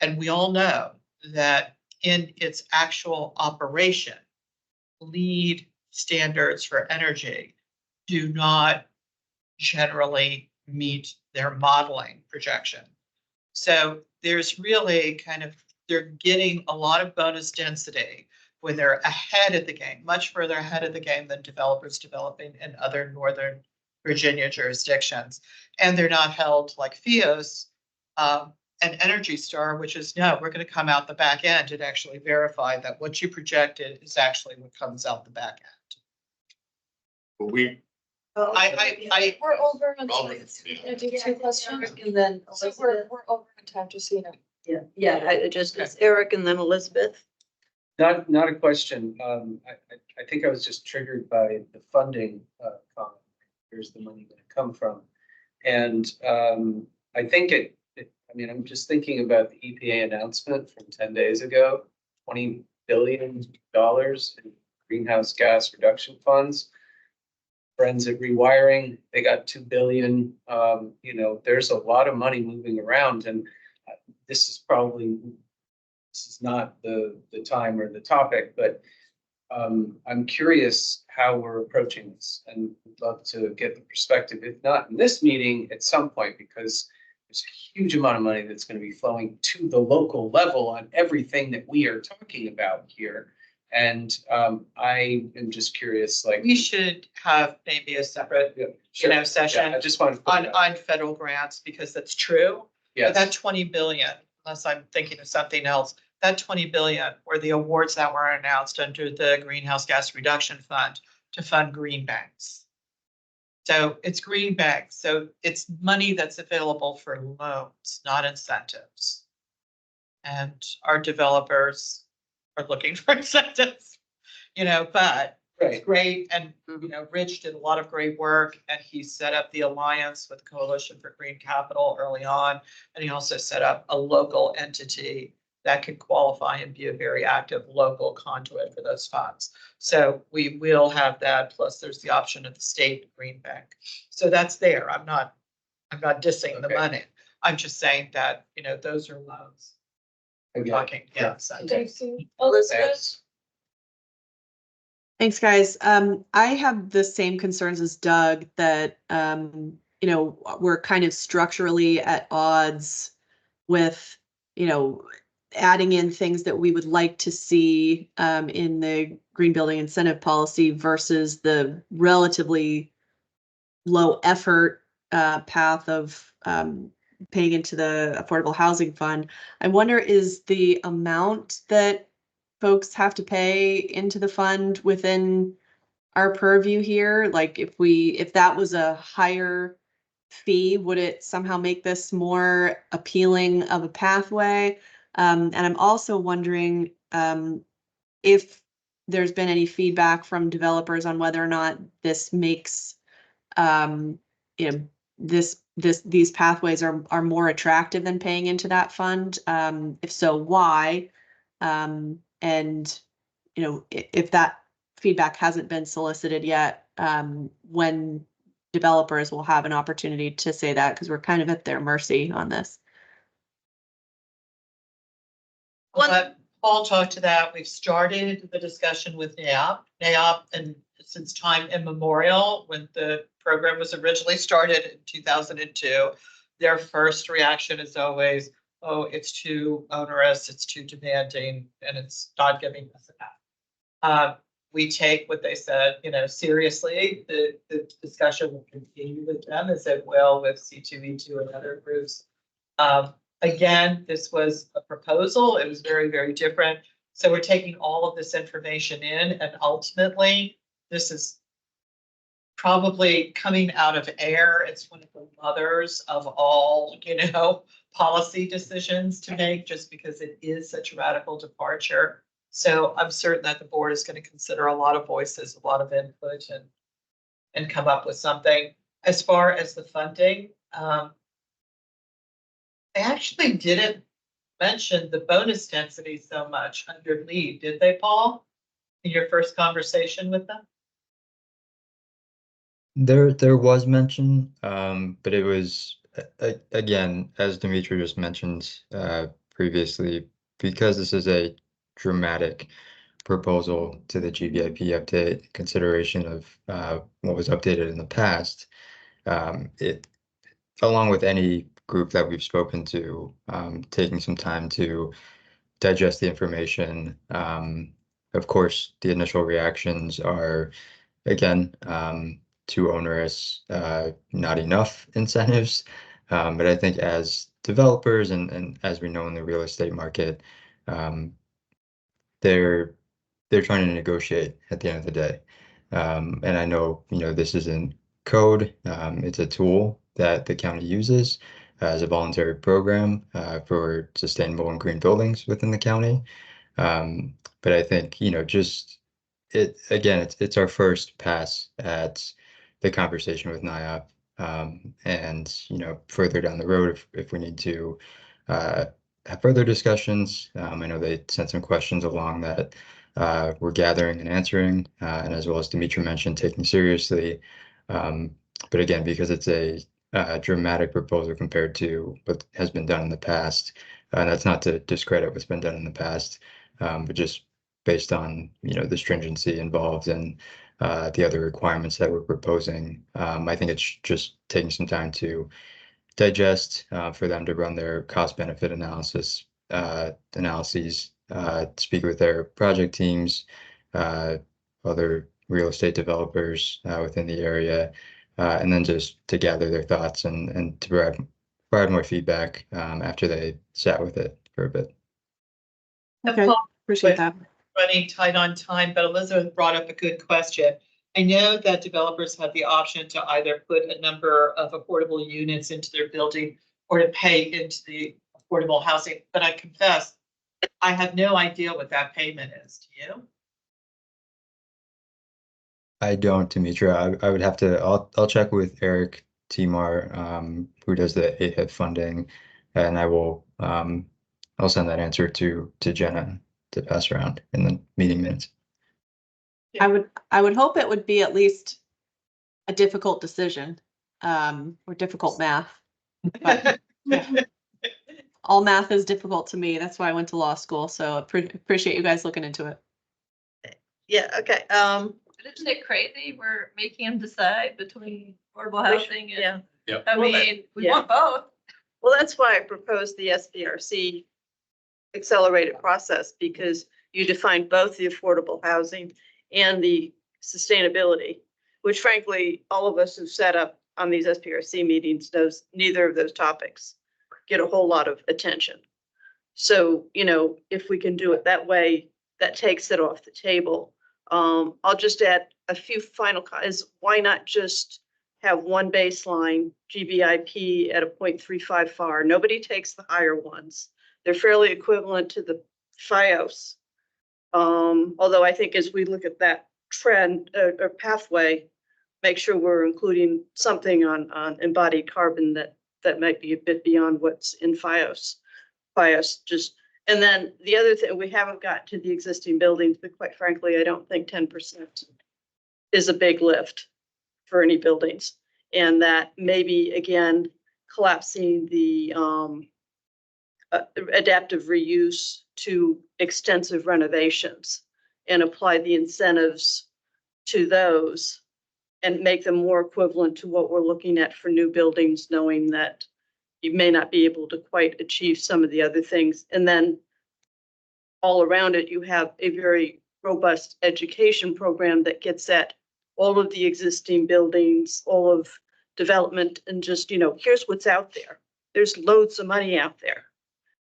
and we all know that in its actual operation, LEED standards for energy do not generally meet their modeling projection. So there's really they're getting a lot of bonus density when they're ahead of the game, much further ahead of the game than developers developing in other Northern Virginia jurisdictions. And they're not held like FIOS and Energy Star, which is, no, we're going to come out the back end and actually verify that what you projected is actually what comes out the back end. We, We're over on All time. right, yeah. Can I do two questions? And then So Elizabeth. we're over on time, just so you know. Yeah, it's Eric and then Elizabeth. Not a question. I think I was just triggered by the funding comment. Where's the money going to come from? And I think I'm just thinking about the EPA announcement from 10 days ago, $20 billion in greenhouse gas reduction funds. Friends at Rewiring, they got $2 billion. There's a lot of money moving around, and this is not the time or the topic, but I'm curious how we're approaching this, and would love to get the perspective, if not in this meeting, at some point, because there's a huge amount of money that's going to be flowing to the local level on everything that we are talking about here. And I am just curious, like, We should have maybe a separate, session I just wanted to put that. on federal grants, because that's true. But Yes. that 20 billion, unless I'm thinking of something else, that 20 billion were the awards that were announced under the Greenhouse Gas Reduction Fund to fund green banks. So it's green banks. So it's money that's available for loans, not incentives. And our developers are looking for incentives, but it's great. And, Rich did a lot of great work, and he set up the alliance with Coalition for Green Capital early on. And he also set up a local entity that could qualify and be a very active local conduit for those funds. So we will have that. Plus there's the option of the state green bank. So that's there. I'm not dissing the money. I'm just saying that, those are loans. We're talking, incentives. Elizabeth? Thanks, guys. I have the same concerns as Doug that, we're kind of structurally at odds with, adding in things that we would like to see in the green building incentive policy versus the relatively low effort path of paying into the Affordable Housing Fund. I wonder, is the amount that folks have to pay into the fund within our purview here? Like, if that was a higher fee, would it somehow make this more appealing of a pathway? And I'm also wondering if there's been any feedback from developers on whether or not this makes these pathways are more attractive than paying into that fund. If so, why? And if that feedback hasn't been solicited yet, when developers will have an opportunity to say that, because we're kind of at their mercy on this. I'll talk to that. We've started the discussion with NAIOP. And since time immemorial, when the program was originally started in 2002, their first reaction is always, oh, it's too onerous, it's too demanding, and it's not giving us enough. We take what they said, seriously. The discussion will continue with them, as it will with C2E2 and other groups. Again, this was a proposal. It was very, very different. So we're taking all of this information in, and ultimately, this is probably coming out of air. It's one of the mothers of all, policy decisions to make, just because it is such a radical departure. So I'm certain that the board is going to consider a lot of voices, a lot of input, and come up with something. As far as the funding, I actually didn't mention the bonus density so much under LEED, did they, Paul? In your first conversation with them? There was mention, but it was again, as Dimitri just mentioned previously, because this is a dramatic proposal to the GVIP update, consideration of what was updated in the past. It, along with any group that we've spoken to, taking some time to digest the information. Of course, the initial reactions are, again, too onerous, not enough incentives. But I think as developers and as we know in the real estate market, they're trying to negotiate at the end of the day. And I know, this isn't code. It's a tool that the county uses as a voluntary program for sustainable and green buildings within the county. But I think, just it's our first pass at the conversation with NIOP. And, further down the road, if we need to have further discussions, I know they sent some questions along that we're gathering and answering, and as well as Dimitri mentioned, taking seriously. But again, because it's a dramatic proposal compared to what has been done in the past, and that's not to discredit what's been done in the past, but just based on the stringency involved and the other requirements that we're proposing. I think it's just taking some time to digest for them to run their cost benefit analyses, speak with their project teams, other real estate developers within the area, and then just to gather their thoughts and to provide more feedback after they sat with it for a bit. Okay, appreciate that. Running tight on time, but Elizabeth brought up a good question. I know that developers have the option to either put a number of affordable units into their building or to pay into the affordable housing, but I confess, I have no idea what that payment is. Do you? I don't, Dimitri. I would have to, I'll check with Eric Timar, who does the AHIP funding, and I'll send that answer to Jenna to pass around in the meeting minutes. I would hope it would be at least a difficult decision, or difficult math. But yeah. All math is difficult to me. That's why I went to law school. So appreciate you guys looking into it. Yeah, okay. Isn't it crazy? We're making them decide between affordable housing and, Yep. I mean, we want both. Well, that's why I proposed the SBRC accelerated process, because you define both the affordable housing and the sustainability, which frankly, all of us who sat up on these SPRC meetings knows neither of those topics get a whole lot of attention. So, if we can do it that way, that takes it off the table. I'll just add a few final comments. Why not just have one baseline GBIP at a 0.35 FAR? Nobody takes the higher ones. They're fairly equivalent to the FiOS. Although I think as we look at that trend or pathway, make sure we're including something on embodied carbon that might be a bit beyond what's in FiOS. And then the other thing, we haven't got to the existing buildings, but quite frankly, I don't think 10% is a big lift for any buildings. And that maybe, again, collapsing the adaptive reuse to extensive renovations and apply the incentives to those and make them more equivalent to what we're looking at for new buildings, knowing that you may not be able to quite achieve some of the other things. And then all around it, you have a very robust education program that gets at all of the existing buildings, all of development, and just, here's what's out there. There's loads of money out there.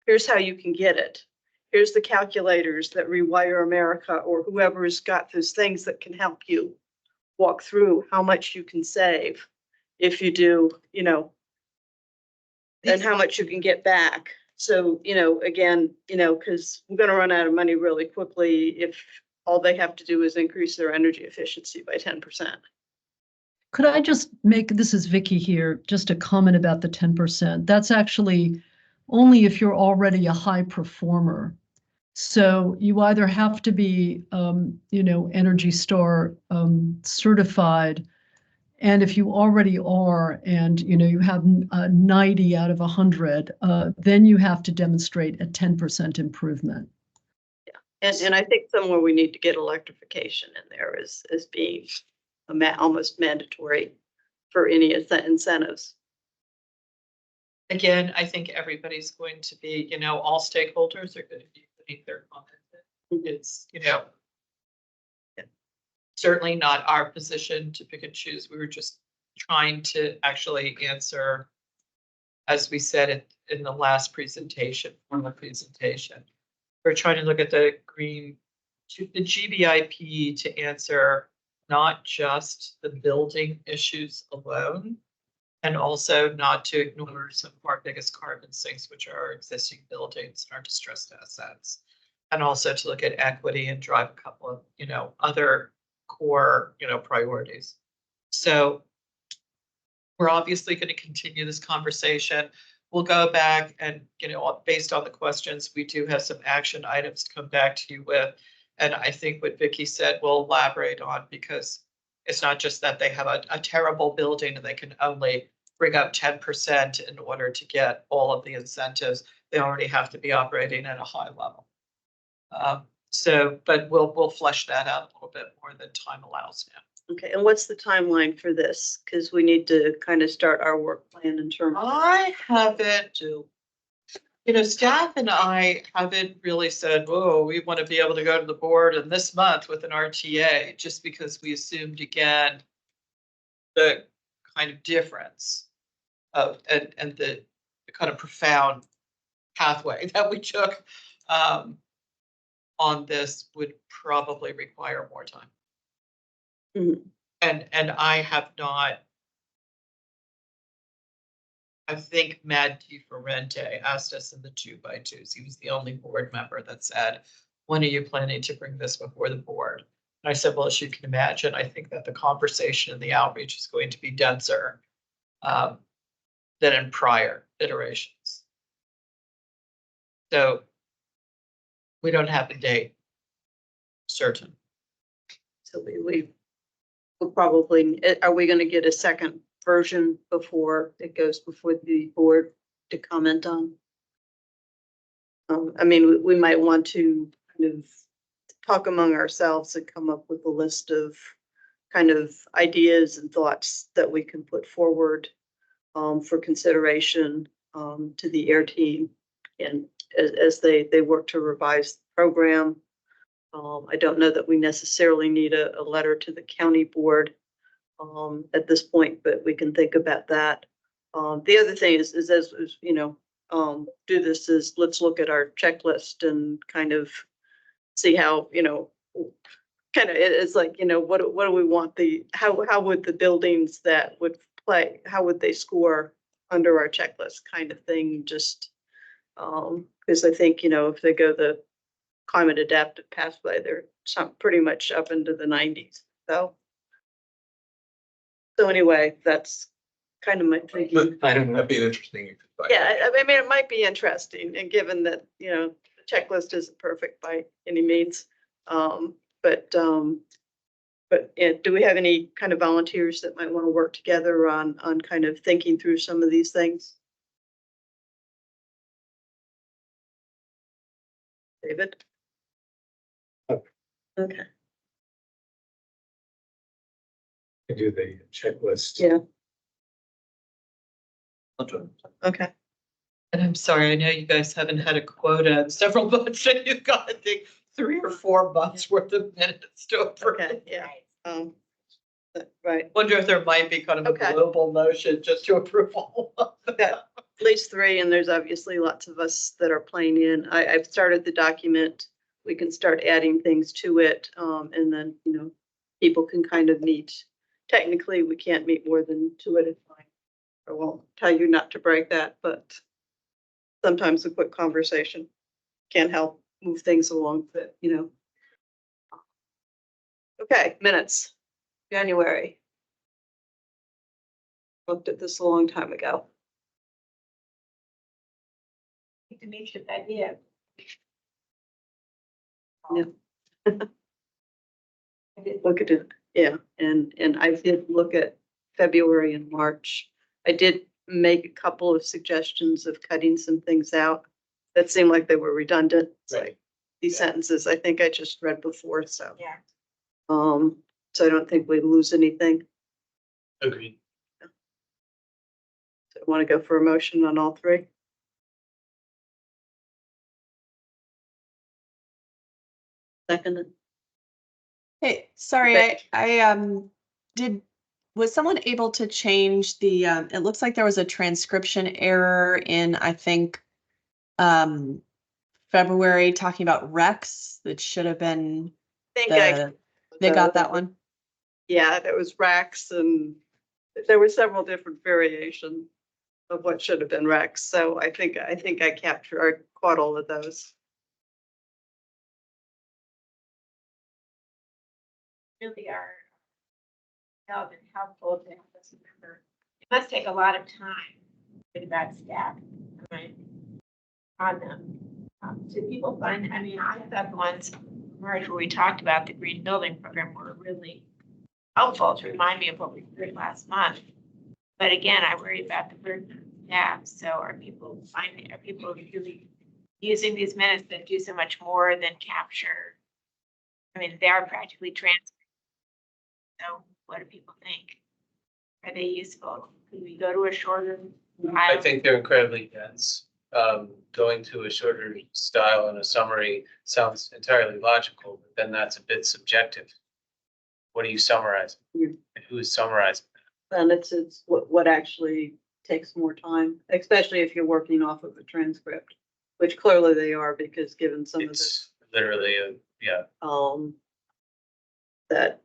Here's how you can get it. Here's the calculators that Rewire America or whoever has got those things that can help you walk through how much you can save if you do, and how much you can get back. So, again, because we're going to run out of money really quickly if all they have to do is increase their energy efficiency by 10%. Could I just make, this is Vicky here, just a comment about the 10%. That's actually only if you're already a high performer. So you either have to be, Energy Star certified, and if you already are, and you have 90 out of 100, then you have to demonstrate a 10% improvement. And I think somewhere we need to get electrification in there as being almost mandatory for any incentives. Again, I think everybody's going to be, all stakeholders are going to be putting their comments in. It's, certainly not our position to pick and choose. We were just trying to actually answer, as we said in the last presentation, formal presentation. We're trying to look at the GBIP to answer not just the building issues alone, and also not to ignore some of our biggest carbon sinks, which are our existing buildings and our distressed assets. And also to look at equity and drive a couple of, other core, priorities. So we're obviously going to continue this conversation. We'll go back and, based on the questions, we do have some action items to come back to you with. And I think what Vicki said, we'll elaborate on, because it's not just that they have a terrible building and they can only bring up 10% in order to get all of the incentives. They already have to be operating at a high level. But we'll flesh that out a little bit more than time allows now. Okay, and what's the timeline for this? Because we need to kind of start our work plan in terms. I haven't, staff and I haven't really said, oh, we want to be able to go to the board in this month with an RTA, just because we assumed, again, the kind of difference of and the kind of profound pathway that we took on this would probably require more time. Mm-hmm. And I have not, I think Matt DiFerente asked us in the 2x2s. He was the only board member that said, when are you planning to bring this before the board? And I said, well, as you can imagine, I think that the conversation and the outreach is going to be denser than in prior iterations. So we don't have a date certain. So we'll probably, are we going to get a second version before it goes before the board to comment on? I mean, we might want to kind of talk among ourselves and come up with a list of kind of ideas and thoughts that we can put forward for consideration to the AIR team, and as they work to revise the program. I don't know that we necessarily need a letter to the county board at this point, but we can think about that. The other thing is as do this is let's look at our checklist and kind of see how, kind of it's like, what do we want how would the buildings that would play, how would they score under our checklist kind of thing, just because I think, if they go the climate adaptive pathway, they're pretty much up into the 90s. So anyway, that's kind of my thinking. I don't know, that'd be interesting. Yeah, I mean, it might be interesting, and given that, the checklist isn't perfect by any means. But yeah, do we have any kind of volunteers that might want to work together on kind of thinking through some of these things? David? Okay. I do the checklist. Yeah. Okay. And I'm sorry, I know you guys haven't had a quota in several months, and you've got, I think, 3 or 4 months worth of minutes to approve. Okay, yeah. Right. Wonder if there might be kind of a global motion just to approve all of them. Yeah, at least 3, and there's obviously lots of us that are playing in. I've started the document. We can start adding things to it, and then, people can kind of meet. Technically, we can't meet more than 2 at a time. I won't tell you not to break that, but sometimes a quick conversation can help move things along, but, Okay, minutes, January. Looked at this a long time ago. Demetrius idea. Yeah. I did look at it, yeah, and I did look at February and March. I did make a couple of suggestions of cutting some things out that seemed like they were redundant. It's like these sentences I think I just read before, so. Yeah. So I don't think we lose anything. Agreed. So I want to go for a motion on all three. Second. Hey, sorry, was someone able to change the, it looks like there was a transcription error in, I think, February talking about Rex. That should have been, they got that one. Yeah, there was Rex and there were several different variations of what should have been Rex. So I think I caught all of those. Really are help and helpful to help us remember. It must take a lot of time for that staff, right, on them. So people find, I mean, I thought the ones where we talked about the green building program were really helpful to remind me of what we heard last month. But again, I worry about the burden of staff. So are people really using these minutes that do so much more than capture? I mean, they are practically transcribed. So what do people think? Are they useful? Could we go to a shorter? I think they're incredibly dense. Going to a shorter style and a summary sounds entirely logical, but then that's a bit subjective. What are you summarizing? And who is summarizing? And it's what actually takes more time, especially if you're working off of a transcript, which clearly they are, because given some of the. It's literally yeah. That,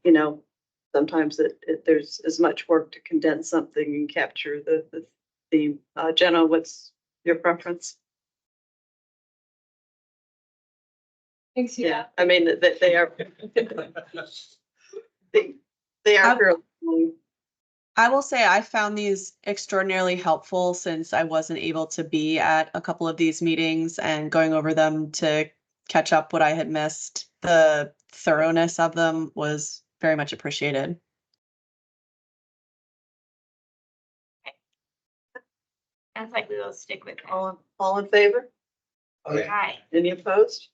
sometimes there's as much work to condense something and capture the theme. Jenna, what's your preference? Thanks, Yeah, I mean, they are. They are fairly long. I will say I found these extraordinarily helpful since I wasn't able to be at a couple of these meetings, and going over them to catch up what I had missed. The thoroughness of them was very much appreciated. Sounds like we will stick with all. All in favor? Aye. Any opposed?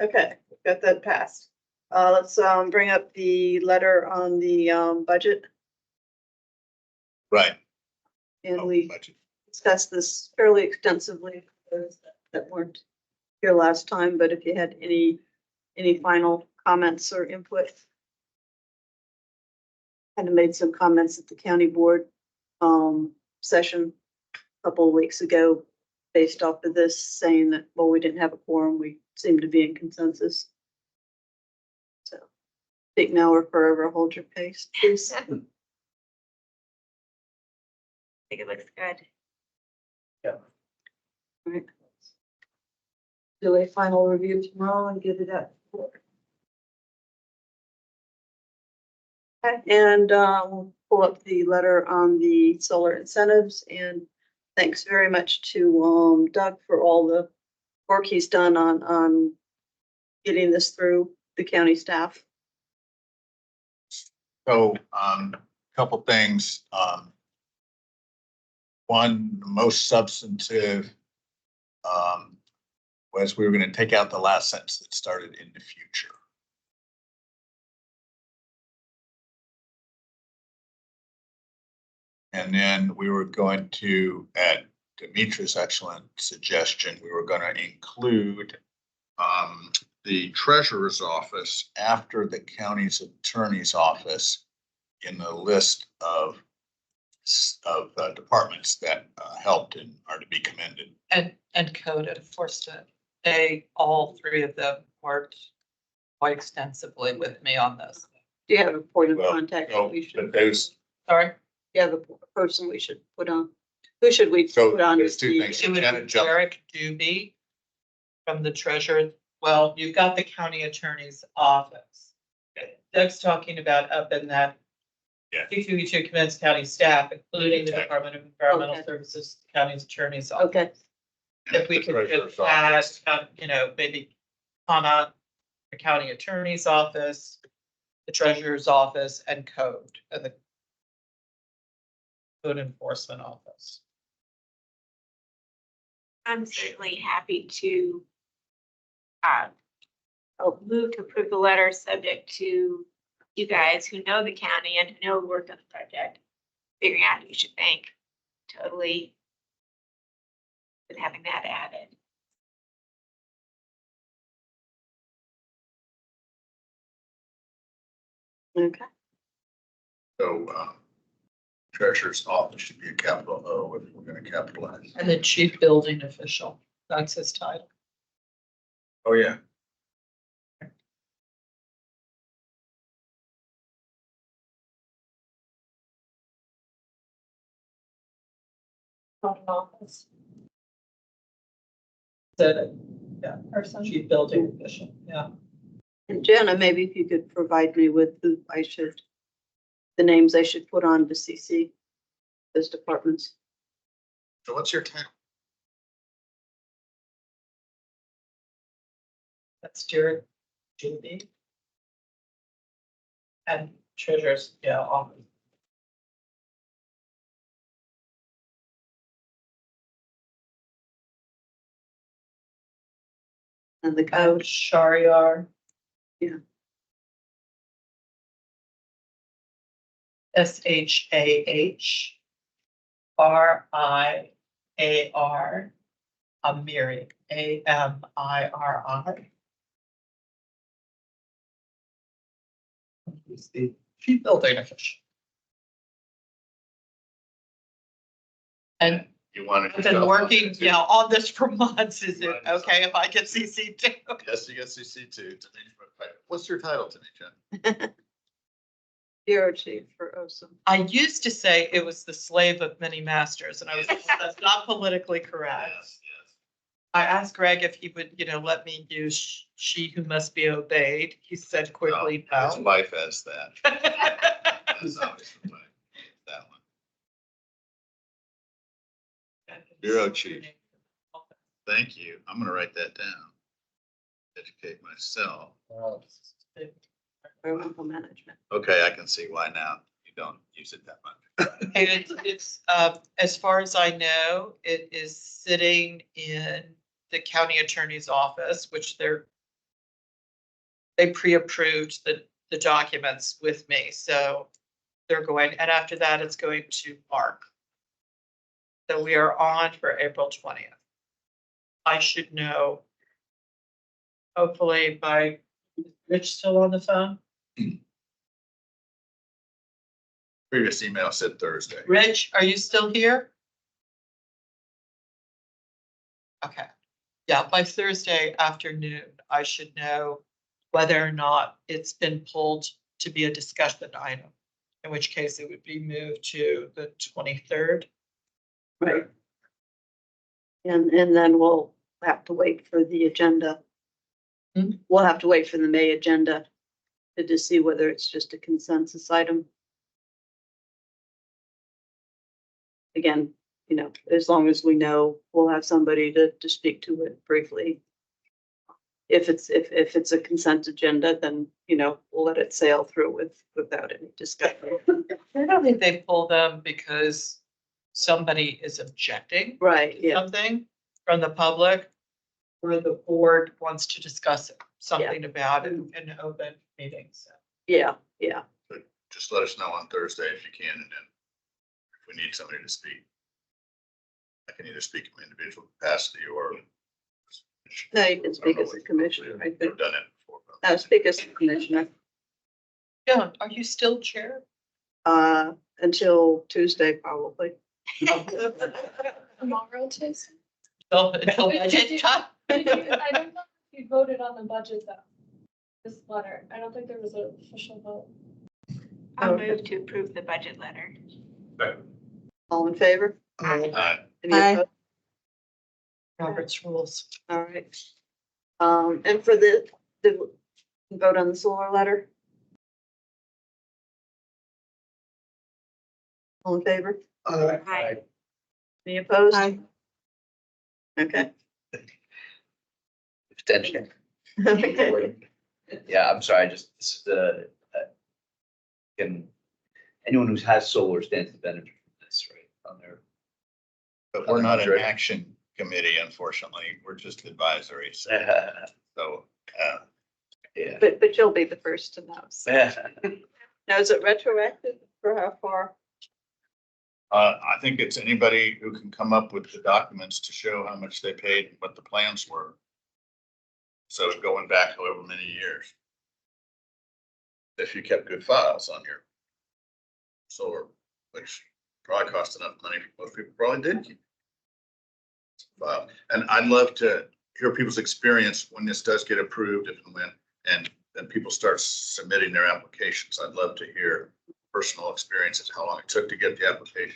Okay, got that passed. Let's bring up the letter on the budget. Right. And we discussed this fairly extensively for those that weren't here last time, but if you had any final comments or input. Kind of made some comments at the county board session a couple of weeks ago based off of this, saying that, well, we didn't have a quorum. We seemed to be in consensus. So speak now or forever hold your pace, please. I think it looks good. Yeah. All right. Do a final review tomorrow and get it out. And we'll pull up the letter on the solar incentives, and thanks very much to Doug for all the work he's done on getting this through the county staff. So, couple things. One, the most substantive was we were going to take out the last sentence that started in the future. And then we were going to, at Demetrius' excellent suggestion, we were going to include the treasurer's office after the county's attorney's office in the list of departments that helped and are to be commended. And coded, forced to A, all three of them worked quite extensively with me on this. Do you have a point of contact? But those. Sorry? You have a person we should put on? Who should we put on? There's two things. It would be Derek Doobie from the treasurer. Well, you've got the county attorney's office. Doug's talking about up in that C2E2 commends county staff, including the Department of Environmental Services, county's attorney's office. Okay. if we could just add, maybe comma, the county attorney's office, the treasurer's office, and code, and the code enforcement office. I'm certainly happy to move to approve the letter subject to you guys who know the county and who know who worked on the project, figuring out who you should thank. Totally with having that added. Okay. So, treasurer's office should be a capital O if we're gonna capitalize. And the chief building official, that's his title. Oh, yeah. Not an office. Yeah, person, chief building official, yeah. And Jenna, maybe if you could provide me with who I should, the names I should put on to CC those departments. So what's your title? That's Jared GB. And treasurer's, yeah, office. And the code. Shariar. Yeah. SHAHRIAR Amiri, AMIRI. Who's the chief building official? And You wanted. I've been working, on this for months. Is it okay if I get CC too? Yes, you get CC too. What's your title, Tanisha? Bureau chief for OSM. I used to say it was the slave of many masters, and I was that's not politically correct. Yes, yes. I asked Greg if he would, let me use she who must be obeyed. He said quickly, His no. wife has that. That's always the way. That one. Bureau chief. Thank you. I'm gonna write that down. Educate myself. Environmental management. Okay, I can see why now you don't use it that much. And it's as far as I know, it is sitting in the county attorney's office, which they pre-approved the documents with me. So they're going, and after that, it's going to Mark. So we are on for April 20th. I should know, hopefully by, is Rich still on the phone? Previous email said Thursday. Rich, are you still here? Okay. Yeah, by Thursday afternoon, I should know whether or not it's been pulled to be a discussion item, in which case it would be moved to the 23rd. Right. And then we'll have to wait for the agenda. We'll have to wait for the May agenda to see whether it's just a consensus item. Again, as long as we know, we'll have somebody to speak to it briefly. If it's a consent agenda, then, we'll let it sail through without any discussion. I don't think they pull them because somebody is objecting. Right, to something from the public, or the board wants to discuss something about it in an open meeting. So. Yeah. But just let us know on Thursday if you can, and then if we need somebody to speak, I can either speak in my individual capacity or. No, you can speak as a commissioner. I I've think. done it before. No, speak as a commissioner. John, are you still chair? Until Tuesday, probably. Tomorrow, Tuesday. Until budget time. I don't know if you voted on the budget though. This letter, I don't think there was an official vote. I'll move to approve the budget letter. All in favor? Aye. Any Aye. opposed? Robert's rules. All right. And for the vote on the solar letter? All in favor? Aye. Any opposed? Aye. Okay. Extension. Yeah, I'm sorry, this is can, anyone who has solar stands to benefit from this, right, on their. But we're not an action committee, unfortunately. We're just advisory. So, Yeah. But you'll be the first to know. So. Now, is it retroactive for how far? I think it's anybody who can come up with the documents to show how much they paid and what the plans were. So going back however many years. If you kept good files on your solar, which probably cost enough money, most people probably did keep file. And I'd love to hear people's experience when this does get approved, if and when, and then people start submitting their applications. I'd love to hear personal experiences, how long it took to get the application,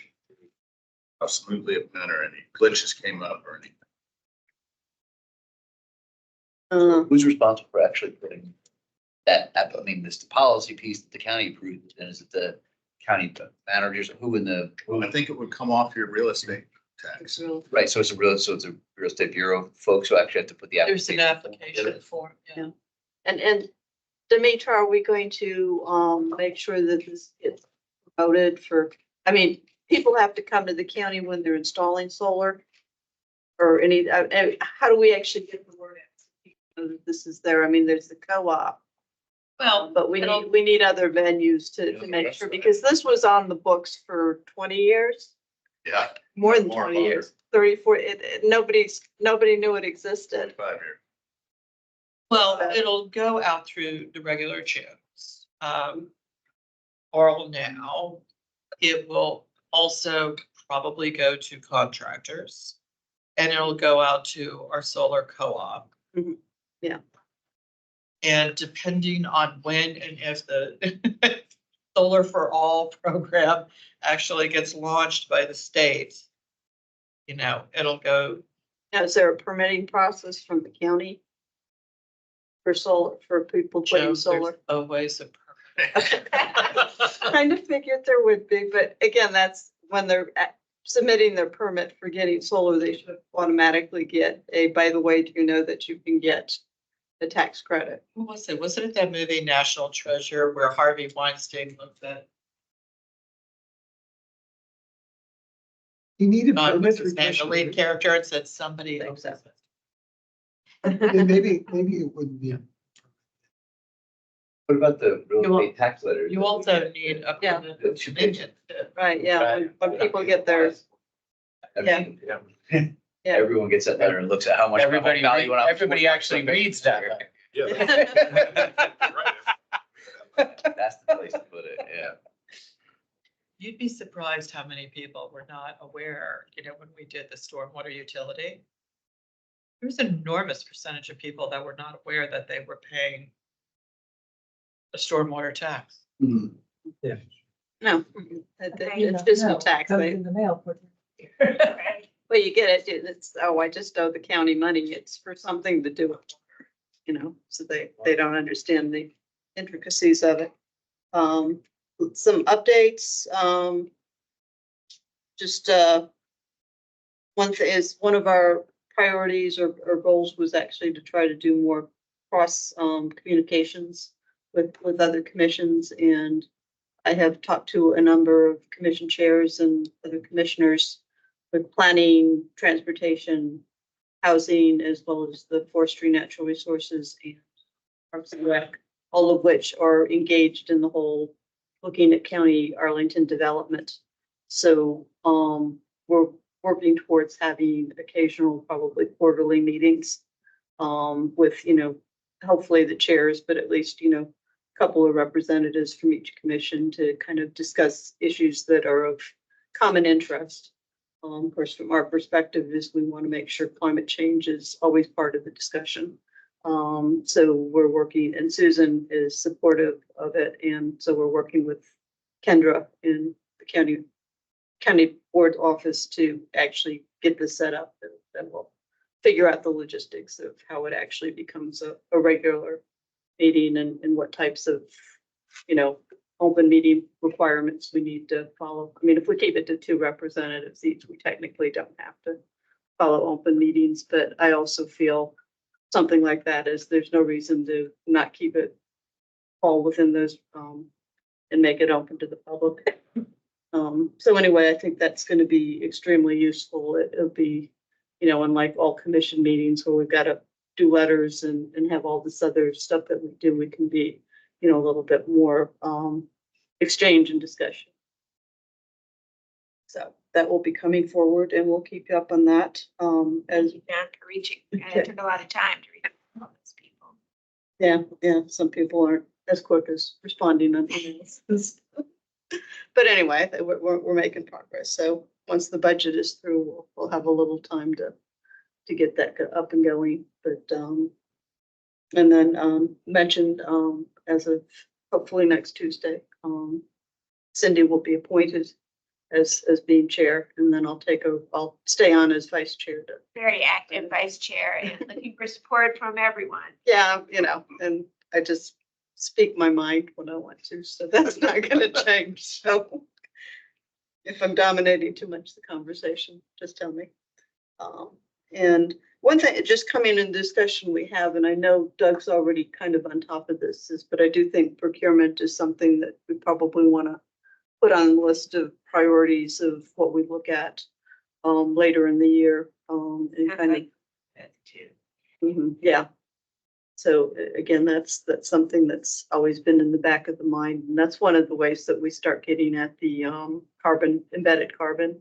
how smoothly it went, or any glitches came up or anything. Who's responsible for actually putting that, I mean, this the policy piece that the county approved, and is it the county managers, or who in the? I think it would come off your real estate tax. Right, so it's a real estate bureau folks who actually have to put the There's application. an application form, yeah. And Demetra, are we going to make sure that this gets promoted for, I mean, people have to come to the county when they're installing solar? Or any, how do we actually get the word out? This is there, I mean, there's the co-op. Well, but we need other venues to make sure, because this was on the books for 20 years. Yeah. More than 20 years, 34, nobody knew it existed. 5 years. Well, it'll go out through the regular channels. Oral now, it will also probably go to contractors. And it'll go out to our solar co-op. Mm-hmm. Yeah. And depending on when and if the Solar for All program actually gets launched by the state, you know, it'll go. Now, is there a permitting process from the county for solar, for people putting solar? Always a permit. Kind of figured there would be, but again, that's when they're submitting their permit for getting solar, they should automatically get a, by the way, do you know that you can get the tax credit? What was it? Wasn't it that movie National Treasure where Harvey Weinstein looked at? You need a What's permit. his name? The lead character, and said somebody else. Maybe it wouldn't be. What about the real estate tax letter? You also need a permit. Right, yeah, when people get their, Yeah. Everyone gets that letter and looks at how much. Everybody actually reads that. That's the place to put it, yeah. You'd be surprised how many people were not aware, you know, when we did the stormwater utility. There was an enormous percentage of people that were not aware that they were paying a stormwater tax. Yeah. no, it's just no tax. In the mail. Well, you get it, it's, oh, I just owe the county money, it's for something to do with, you know, so they don't understand the intricacies of it. Some updates, just, one thing is, one of our priorities or goals was actually to try to do more cross, communications with other commissions, and I have talked to a number of commission chairs and other commissioners with planning, transportation, housing, as well as the forestry, natural resources, and Parks and Rec, all of which are engaged in the whole looking at county Arlington development. So we're working towards having occasional, probably quarterly meetings with, you know, hopefully the chairs, but at least, you know, a couple of representatives from each commission to kind of discuss issues that are of common interest. Of course, from our perspective is we want to make sure climate change is always part of the discussion. So we're working, and Susan is supportive of it. And so we're working with Kendra in the county board office to actually get this set up, and we'll figure out the logistics of how it actually becomes a regular meeting, and what types of, you know, open meeting requirements we need to follow. I mean, if we keep it to 2 representatives each, we technically don't have to follow open meetings, but I also feel something like that is there's no reason to not keep it all within those, and make it open to the public. So anyway, I think that's gonna be extremely useful. It'll be, you know, unlike all commission meetings where we've got to do letters and have all this other stuff that we do, we can be, you know, a little bit more, exchange and discussion. So that will be coming forward and we'll keep you up on that, as. After reaching, and it took a lot of time to reach all those people. Yeah, some people aren't as quick as responding on emails. But anyway, we're making progress. So once the budget is through, we'll have a little time to get that up and going. But, and then, mentioned, as of hopefully next Tuesday, Cindy will be appointed as being chair, and then I'll stay on as vice chair to. Very active vice chair and looking for support from everyone. Yeah, you know, and I just speak my mind when I want to, so that's not gonna change, so. If I'm dominating too much the conversation, just tell me. And one thing, just coming in discussion we have, and I know Doug's already kind of on top of this, but I do think procurement is something that we probably wanna put on the list of priorities of what we look at, later in the year, and kind of. Yeah. So again, that's something that's always been in the back of the mind, and that's one of the ways that we start getting at the embedded carbon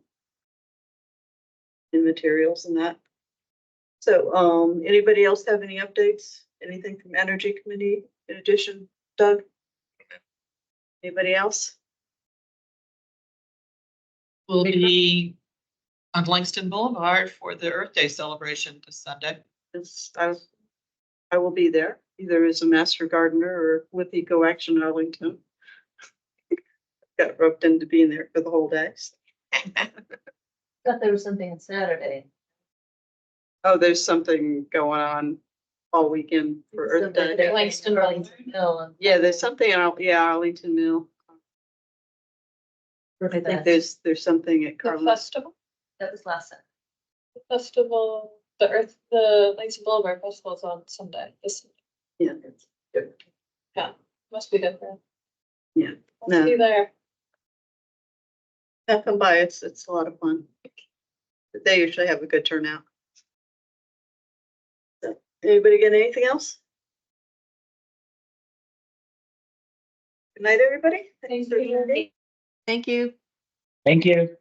in materials and that. So anybody else have any updates? Anything from Energy Committee in addition, Doug? Anybody else? Will be on Langston Boulevard for the Earth Day celebration this Sunday. I will be there, either as a master gardener or with Eco Action Arlington. Got roped into being there for the whole day. Thought there was something on Saturday. Oh, there's something going on all weekend for Earth Day. Langston Mill. Yeah, there's something out, Arlington Mill. I think there's something at The Carmen. festival, That was last Sunday. the Langston Boulevard Festival is on Sunday, this, Yeah. yeah, must be good for. Yeah. I'll see you there. Come by, it's a lot of fun. They usually have a good turnout. So, anybody get anything else? Good night, everybody. Thanks for joining. Thank you. Thank you.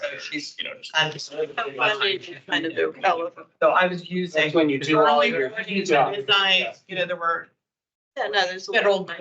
So she's, I'm just kind of irrelevant. so I was using. That's when you do all your. Design, there were Yeah, no, there's a federal lot.